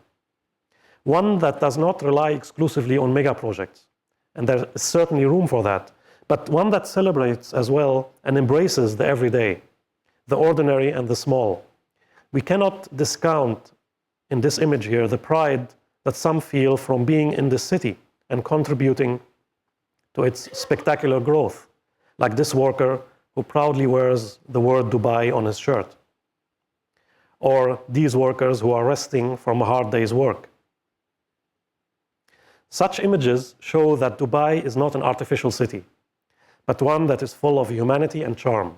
One that does not rely exclusively on mega projects, and there is certainly room for that, but one that celebrates as well and embraces the everyday, the ordinary and the small. We cannot discount in this image here the pride that some feel from being in the city and contributing to its spectacular growth, like this worker who proudly wears the word Dubai on his shirt, or these workers who are resting from a hard day's work. Such images show that Dubai is not an artificial city, but one that is full of humanity and charm.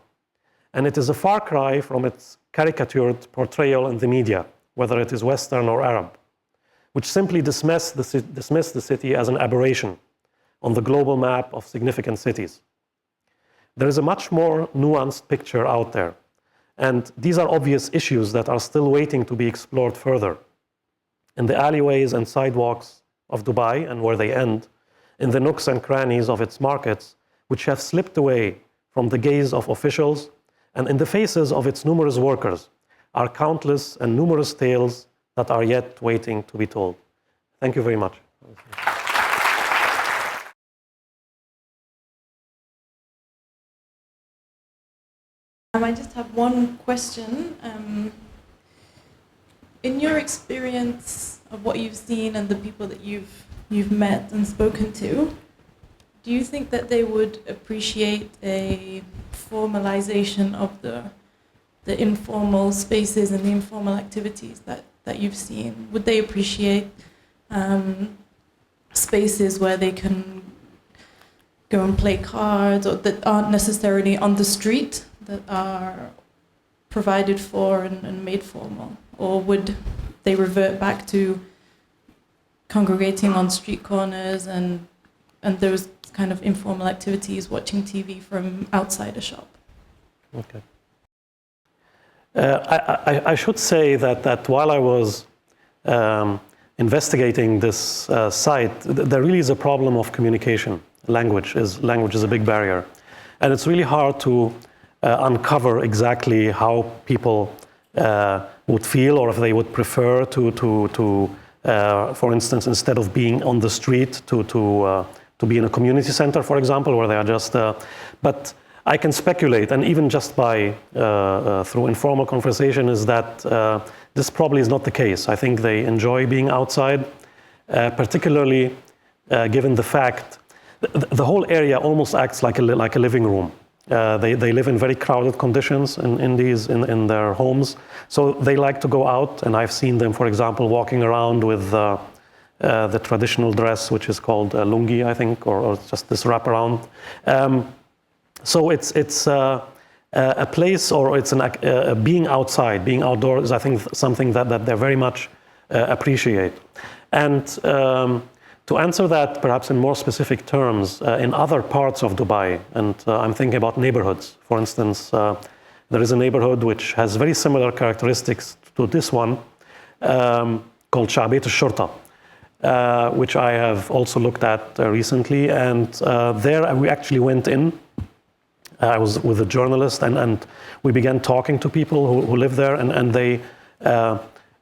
And it is a far cry from its caricatured portrayal in the media, whether it is Western or Arab, which simply dismiss the city as an aberration on the global map of significant cities. There is a much more nuanced picture out there, and these are obvious issues that are still waiting to be explored further. In the alleyways and sidewalks of Dubai, and where they end, in the nooks and crannies of its markets, which have slipped away from the gaze of officials, and in the faces of its numerous workers, are countless and numerous tales that are yet waiting to be told. Thank you very much. I just have one question. In your experience of what you've seen and the people that you've met and spoken to, do you think that they would appreciate a formalization of the informal spaces and the informal activities that you've seen? Would they appreciate spaces where they can go and play cards, or that aren't necessarily on the street, that are provided for and made formal? Or would they revert back to congregating on street corners and those kind of informal activities, watching TV from outside a shop? Okay. I should say that while I was investigating this site, there really is a problem of communication. Language is a big barrier. And it's really hard to uncover exactly how people would feel, or if they would prefer to for instance, instead of being on the street, to be in a community center, for example, where they are just. But I can speculate, and even just by through informal conversation, is that this probably is not the case. I think they enjoy being outside, particularly given the fact the whole area almost acts like a living room. They live in very crowded conditions in their homes, so they like to go out, and I've seen them, for example, walking around with the traditional dress, which is called lungi, I think, or just this wraparound. So it's a place, or it's being outside, being outdoors, I think something that they very much appreciate. And to answer that perhaps in more specific terms, in other parts of Dubai, and I'm thinking about neighborhoods. For instance, there is a neighborhood which has very similar characteristics to this one, called Sha'biyat al-Shurta, which I have also looked at recently. And there we actually went in. I was with a journalist, and we began talking to people who live there, and they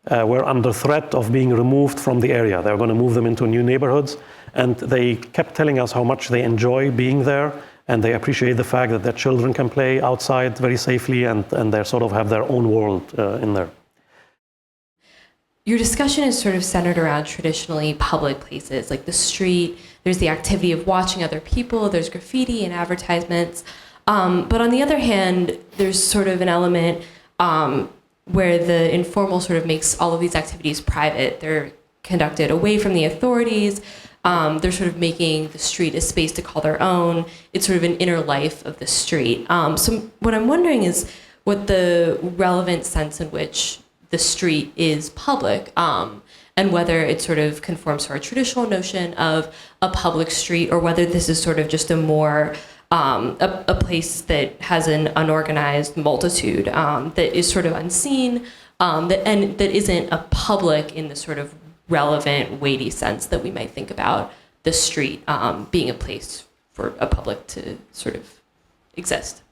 were under threat of being removed from the area. They were going to move them into new neighborhoods, and they kept telling us how much they enjoy being there, and they appreciate the fact that their children can play outside very safely, and they sort of have their own world in there. your discussion is sort of centered around traditionally public places, like the street. There's the activity of watching other people, there's graffiti and advertisements. But on the other hand, there's sort of an element where the informal sort of makes all of these activities private. They're conducted away from the authorities. They're sort of making the street a space to call their own. It's sort of an inner life of the street. So what I'm wondering is what the relevant sense in which the street is public, and whether it sort of conforms to our traditional notion of a public street, or whether this is sort of just a more a place that has an unorganized multitude that is sort of unseen, and that isn't a public in the sort of relevant, weighty sense that we might think about the street being a place for a public to sort of exist.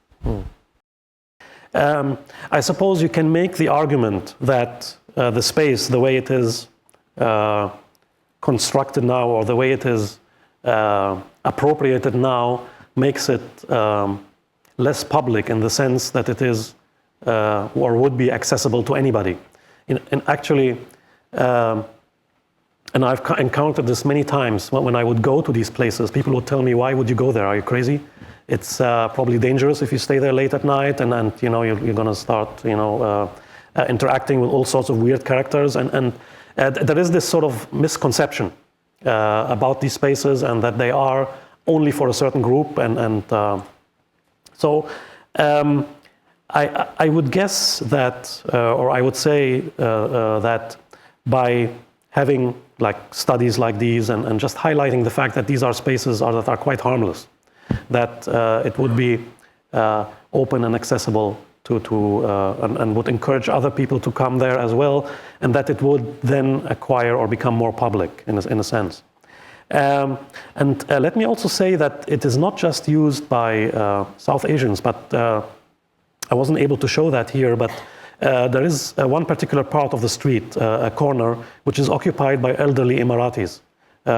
I suppose you can make the argument that the space, the way it is constructed now, or the way it is appropriated now, makes it less public in the sense that it is or would be accessible to anybody. And actually, and I've encountered this many times when I would go to these places. People would tell me, "Why would you go there? Are you crazy? It's probably dangerous if you stay there late at night, and you know you're going to start interacting with all sorts of weird characters." And there is this sort of misconception about these spaces, and that they are only for a certain group. So I would guess that, or I would say that by having like studies like these and just highlighting the fact that these are spaces that are quite harmless, that it would be open and accessible and would encourage other people to come there as well, and that it would then acquire or become more public in a sense. Let me also say that it is not just used by South Asians, but I wasn't able to show that here, but there is one particular part of the street, a corner, which is occupied by elderly Emiratis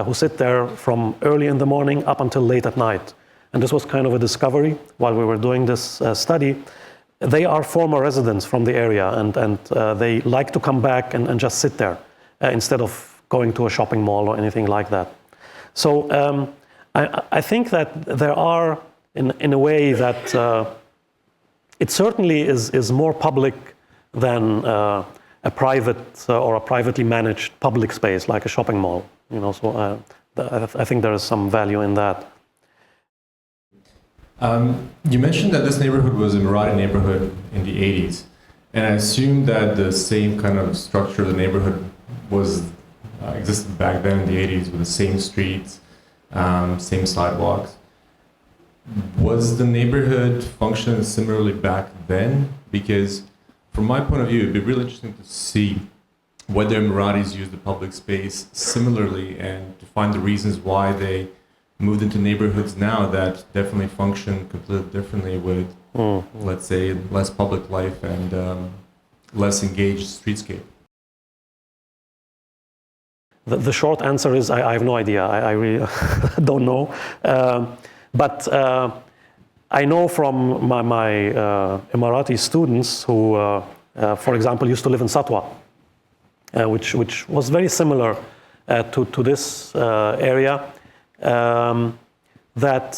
who sit there from early in the morning up until late at night. And this was kind of a discovery while we were doing this study. They are former residents from the area, and they like to come back and just sit there instead of going to a shopping mall or anything like that. So I think that there are, in a way, that it certainly is more public than a private or a privately managed public space like a shopping mall. So I think there is some value in that. You mentioned that this neighborhood was a Emirati neighborhood in the 80s, and I assume that the same kind of structure of the neighborhood was existed back then in the 80s, with the same streets, same sidewalks. Was the neighborhood functioning similarly back then? Because from my point of view, it'd be really interesting to see whether Emiratis use the public space similarly, and to find the reasons why they moved into neighborhoods now that definitely function completely differently with, let's say, less public life and less engaged streetscape. The short answer is I have no idea. I really don't know. But I know from my Emirati students who, for example, used to live in Satwa, which was very similar to this area, that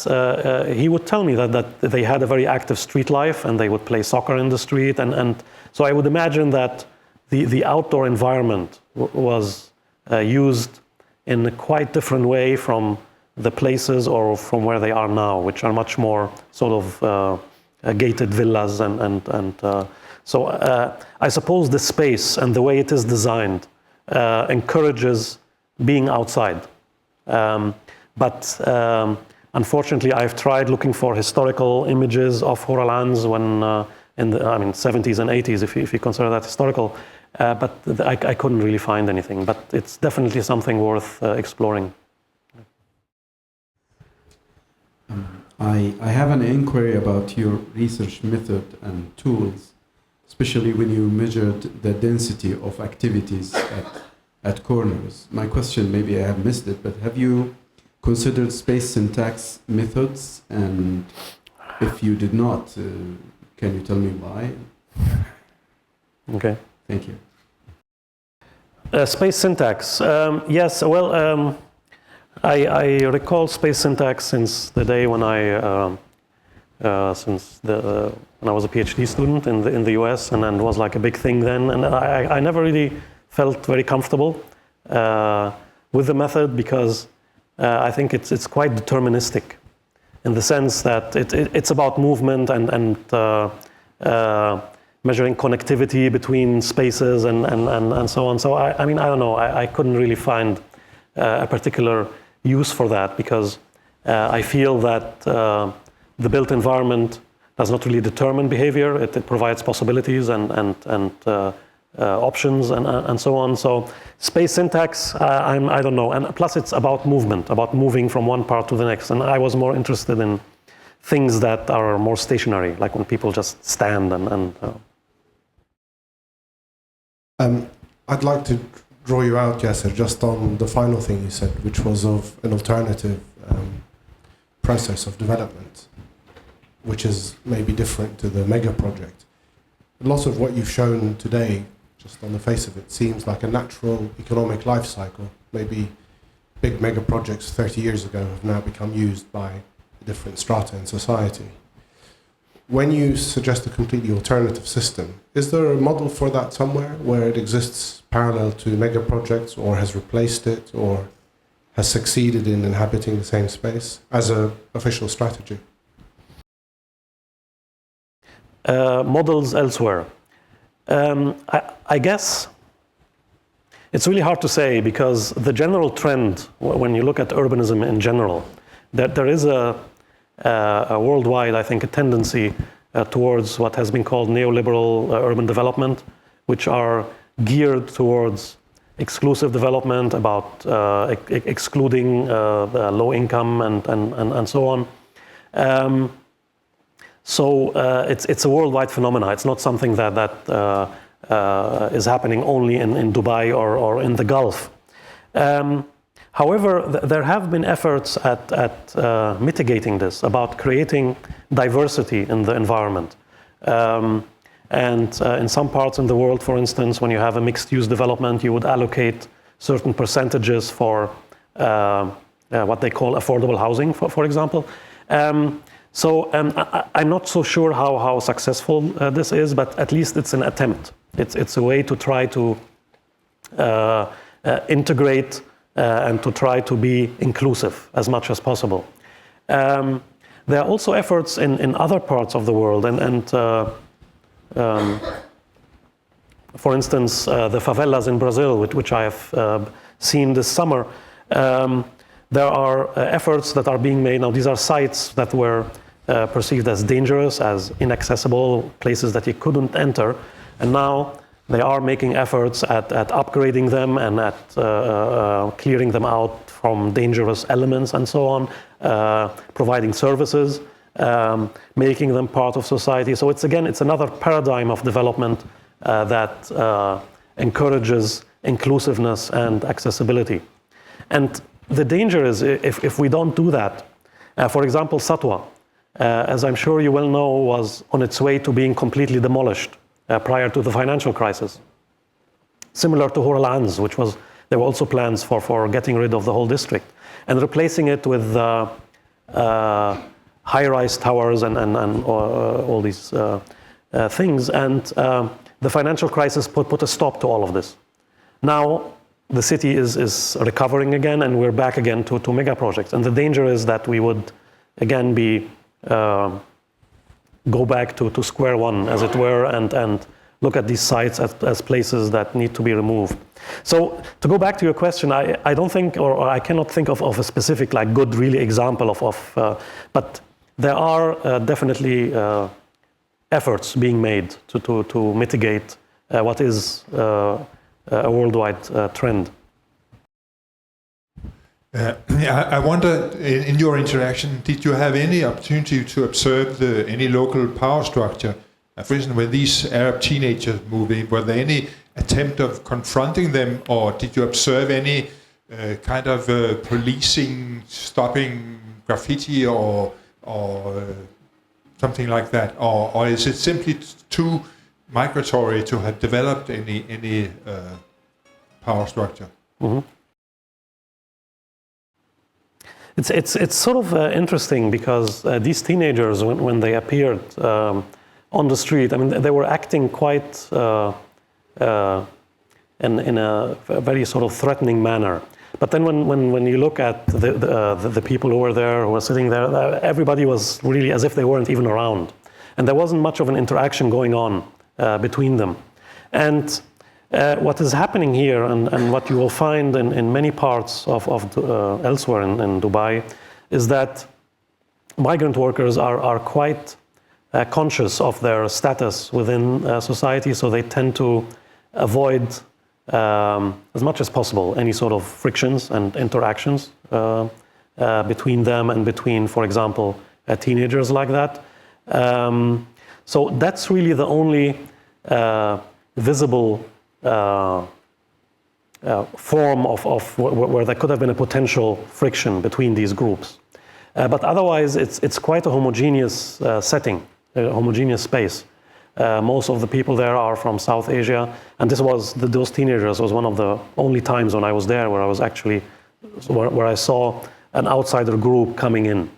he would tell me that they had a very active street life, and they would play soccer in the street. And so I would imagine that the outdoor environment was used in a quite different way from the places or from where they are now, which are much more sort of gated villas. So I suppose the space and the way it is designed encourages being outside. But unfortunately, I've tried looking for historical images of Hor Al Anz when in the 70s and 80s, if you consider that historical. But I couldn't really find anything. But it's definitely something worth exploring. I have an inquiry about your research method and tools, especially when you measured the density of activities at corners. My question, maybe I have missed it, but have you considered space syntax methods? And if you did not, can you tell me why? Okay. Thank you. Space syntax. Yes, well, I recall space syntax since the day when when I was a PhD student in the US, and it was like a big thing then. And I never really felt very comfortable with the method because I think it's quite deterministic in the sense that it's about movement and measuring connectivity between spaces and so on. So I mean, I don't know, I couldn't really find a particular use for that because I feel that the built environment does not really determine behavior. It provides possibilities and options and so on. So space syntax, I don't know. And plus it's about movement, about moving from one part to the next. And I was more interested in things that are more stationary, like when people just stand I'd like to draw you out, Yasser, just on the final thing you said, which was of an alternative process of development, which is maybe different to the mega project. A lot of what you've shown today, just on the face of it, seems like a natural economic life cycle. Maybe big mega projects 30 years ago have now become used by a different strata in society. When you suggest a completely alternative system, is there a model for that somewhere where it exists parallel to mega projects or has replaced it or has succeeded in inhabiting the same space as an official strategy? Models elsewhere. I guess it's really hard to say because the general trend, when you look at urbanism in general, that there is a worldwide, I think, a tendency towards what has been called neoliberal urban development, which are geared towards exclusive development, about excluding low income and so on. So it's a worldwide phenomenon. It's not something that is happening only in Dubai or in the Gulf. However, there have been efforts at mitigating this, about creating diversity in the environment. And in some parts in the world, for instance, when you have a mixed-use development, you would allocate certain percentages for what they call affordable housing, for example. So I'm not so sure how successful this is, but at least it's an attempt. It's a way to try to integrate and to try to be inclusive as much as possible. There are also efforts in other parts of the world, for instance, the favelas in Brazil, which I have seen this summer. There are efforts that are being made. Now, these are sites that were perceived as dangerous, as inaccessible, places that you couldn't enter. And now they are making efforts at upgrading them and at clearing them out from dangerous elements and so on, providing services, making them part of society. So it's another paradigm of development that encourages inclusiveness and accessibility. And the danger is if we don't do that. For example, Satwa, as I'm sure you well know, was on its way to being completely demolished prior to the financial crisis. Similar to Hor Al Anz, there were also plans for getting rid of the whole district and replacing it with high-rise towers and all these things. And the financial crisis put a stop to all of this. Now, the city is recovering again, and we're back again to mega projects. And the danger is that we would again go back to square one, as it were, and look at these sites as places that need to be removed. So to go back to your question, I don't think, or I cannot think of a specific good really example but there are definitely efforts being made to mitigate what is a worldwide trend. I wonder, in your interaction, did you have any opportunity to observe any local power structure? For instance, when these Arab teenagers moved in, were there any attempt of confronting them, or did you observe any kind of policing, stopping graffiti, or something like that? Or is it simply too migratory to have developed any power structure? Mm-hmm. It's sort of interesting because these teenagers, when they appeared on the street, I mean, they were acting quite in a very sort of threatening manner. But then when you look at the people who were there, who were sitting there, everybody was really as if they weren't even around. And there wasn't much of an interaction going on between them. And what is happening here, and what you will find in many parts of elsewhere in Dubai, is that migrant workers are quite conscious of their status within society, so they tend to avoid as much as possible any sort of frictions and interactions between them and between, for example, teenagers like that. So that's really the only visible form of where there could have been a potential friction between these groups. But otherwise, it's quite a homogeneous setting, a homogeneous space. Most of the people there are from South Asia, and those teenagers was one of the only times when I was there where I was actually, where I saw an outsider group coming in.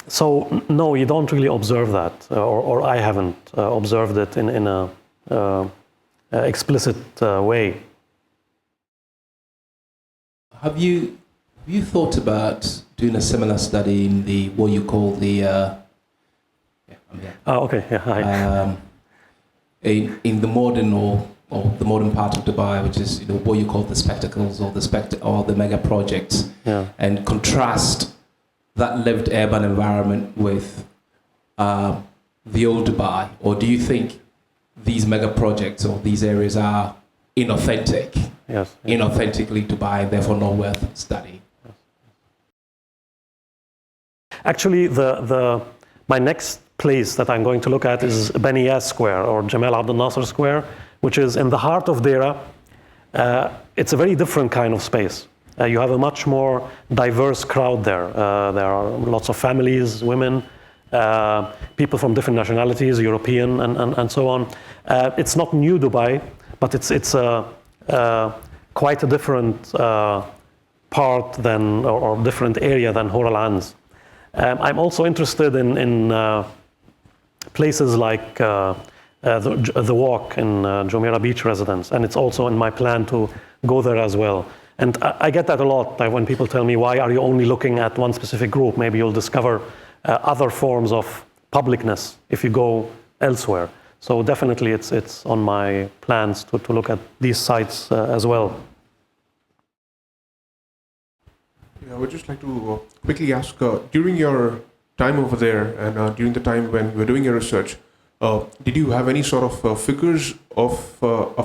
So no, you don't really observe that, or I haven't observed it in a explicit way. Have you thought about doing a similar study in the what you call the Okay, yeah, hi. In the modern or the modern part of Dubai, which is what you call the spectacles or the mega projects, yeah. And contrast that lived urban environment with the old Dubai? Or do you think these mega projects or these areas are inauthentic? Yes. Inauthentically Dubai, and therefore not worth studying? Yes. Actually, my next place that I'm going to look at is Bani Yas Square, or Jamal Abdel Nasser Square, which is in the heart of Deira. It's a very different kind of space. You have a much more diverse crowd there. There are lots of families, women, people from different nationalities, European and so on. It's not new Dubai, but it's quite a different part than, or different area than Hor Al Anz. I'm also interested in places like the Walk in Jumeirah Beach Residence, and it's also in my plan to go there as well. And I get that a lot, like when people tell me, why are you only looking at one specific group? Maybe you'll discover other forms of publicness if you go elsewhere. So definitely it's on my plans to look at these sites as well. Yeah, I would just like to quickly ask, during your time over there and during the time when you were doing your research, did you have any sort of figures of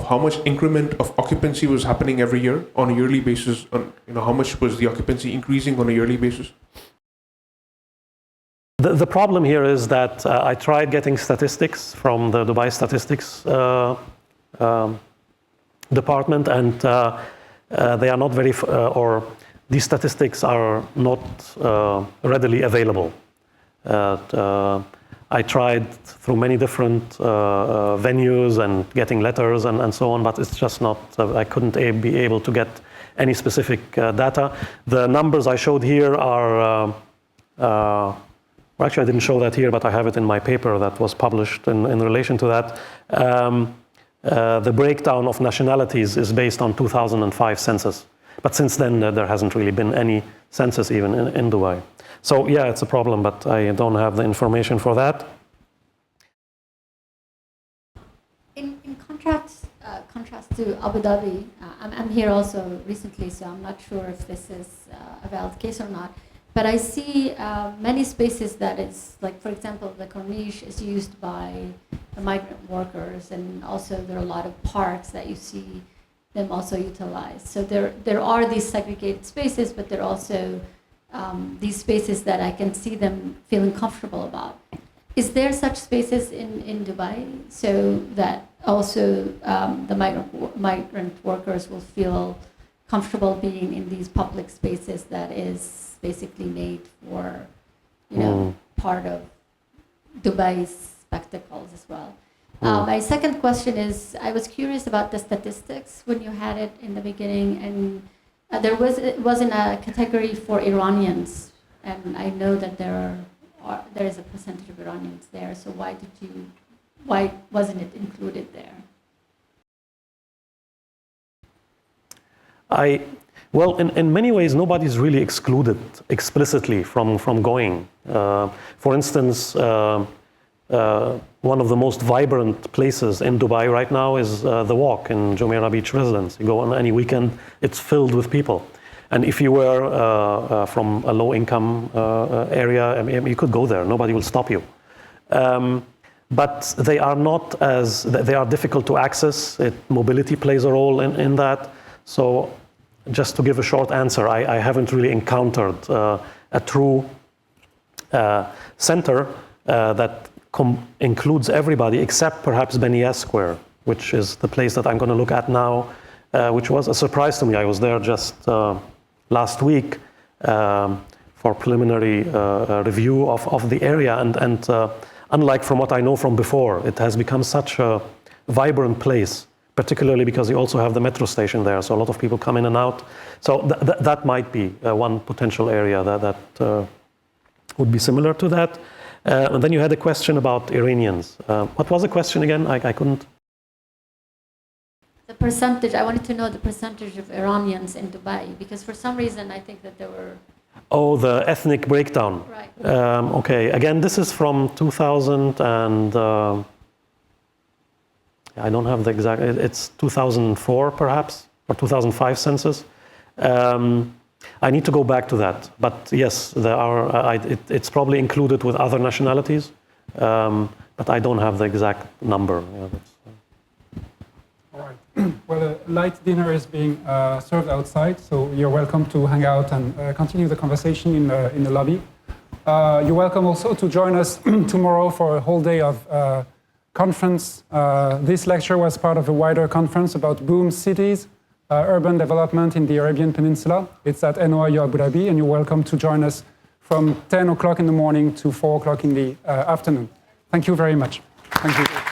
how much increment of occupancy was happening every year on a yearly basis? How much was the occupancy increasing on a yearly basis? The problem here is that I tried getting statistics from the Dubai Statistics Department, and they are not very, or these statistics are not readily available. I tried through many different venues and getting letters and so on, but it's just not, I couldn't be able to get any specific data. The numbers I showed here are, well, actually I didn't show that here, but I have it in my paper that was published in relation to that. The breakdown of nationalities is based on 2005 census. But since then, there hasn't really been any census even in Dubai. So yeah, it's a problem, but I don't have the information for that. In contrast to Abu Dhabi, I'm here also recently, so I'm not sure if this is a valid case or not. But I see many spaces that is, like, for example, the Corniche is used by the migrant workers, and also there are a lot of parks that you see them also utilized. So there are these segregated spaces, but there are also these spaces that I can see them feeling comfortable about. Is there such spaces in Dubai, so that also the migrant workers will feel comfortable being in these public spaces that is basically made for, part of Dubai's spectacles as well? My second question is, I was curious about the statistics when you had it in the beginning, and it wasn't a category for Iranians, and I know that there is a percentage of Iranians there. So why wasn't it included there? Well, in many ways, nobody's really excluded explicitly from going. For instance, one of the most vibrant places in Dubai right now is the Walk in Jumeirah Beach Residence. You go on any weekend, it's filled with people. And if you were from a low-income area, I mean, you could go there. Nobody will stop you. But they are they are difficult to access. Mobility plays a role in that. So just to give a short answer, I haven't really encountered a true center that includes everybody except perhaps Beniyas Square, which is the place that I'm going to look at now, which was a surprise to me. I was there just last week for preliminary review of the area, and unlike from what I know from before, it has become such a vibrant place, particularly because you also have the metro station there, so a lot of people come in and out. So that might be one potential area that would be similar to that. And then you had a question about Iranians. What was the question again? I couldn't. The percentage, I wanted to know the percentage of Iranians in Dubai, because for some reason I think that there were... Oh, the ethnic breakdown. Right. Okay, again, this is from 2000 and... I don't have the exact, it's 2004 perhaps, or 2005 census. I need to go back to that, but yes, there are. It's probably included with other nationalities, but I don't have the exact number. Yeah, all right. Well, a light dinner is being served outside, so you're welcome to hang out and continue the conversation in the lobby. You're welcome also to join us tomorrow for a whole day of conference. This lecture was part of a wider conference about boom cities, urban development in the Arabian Peninsula. It's at NYU Abu Dhabi, and you're welcome to join us from 10 o'clock in the morning to 4 o'clock in the afternoon. Thank you very much. Thank you.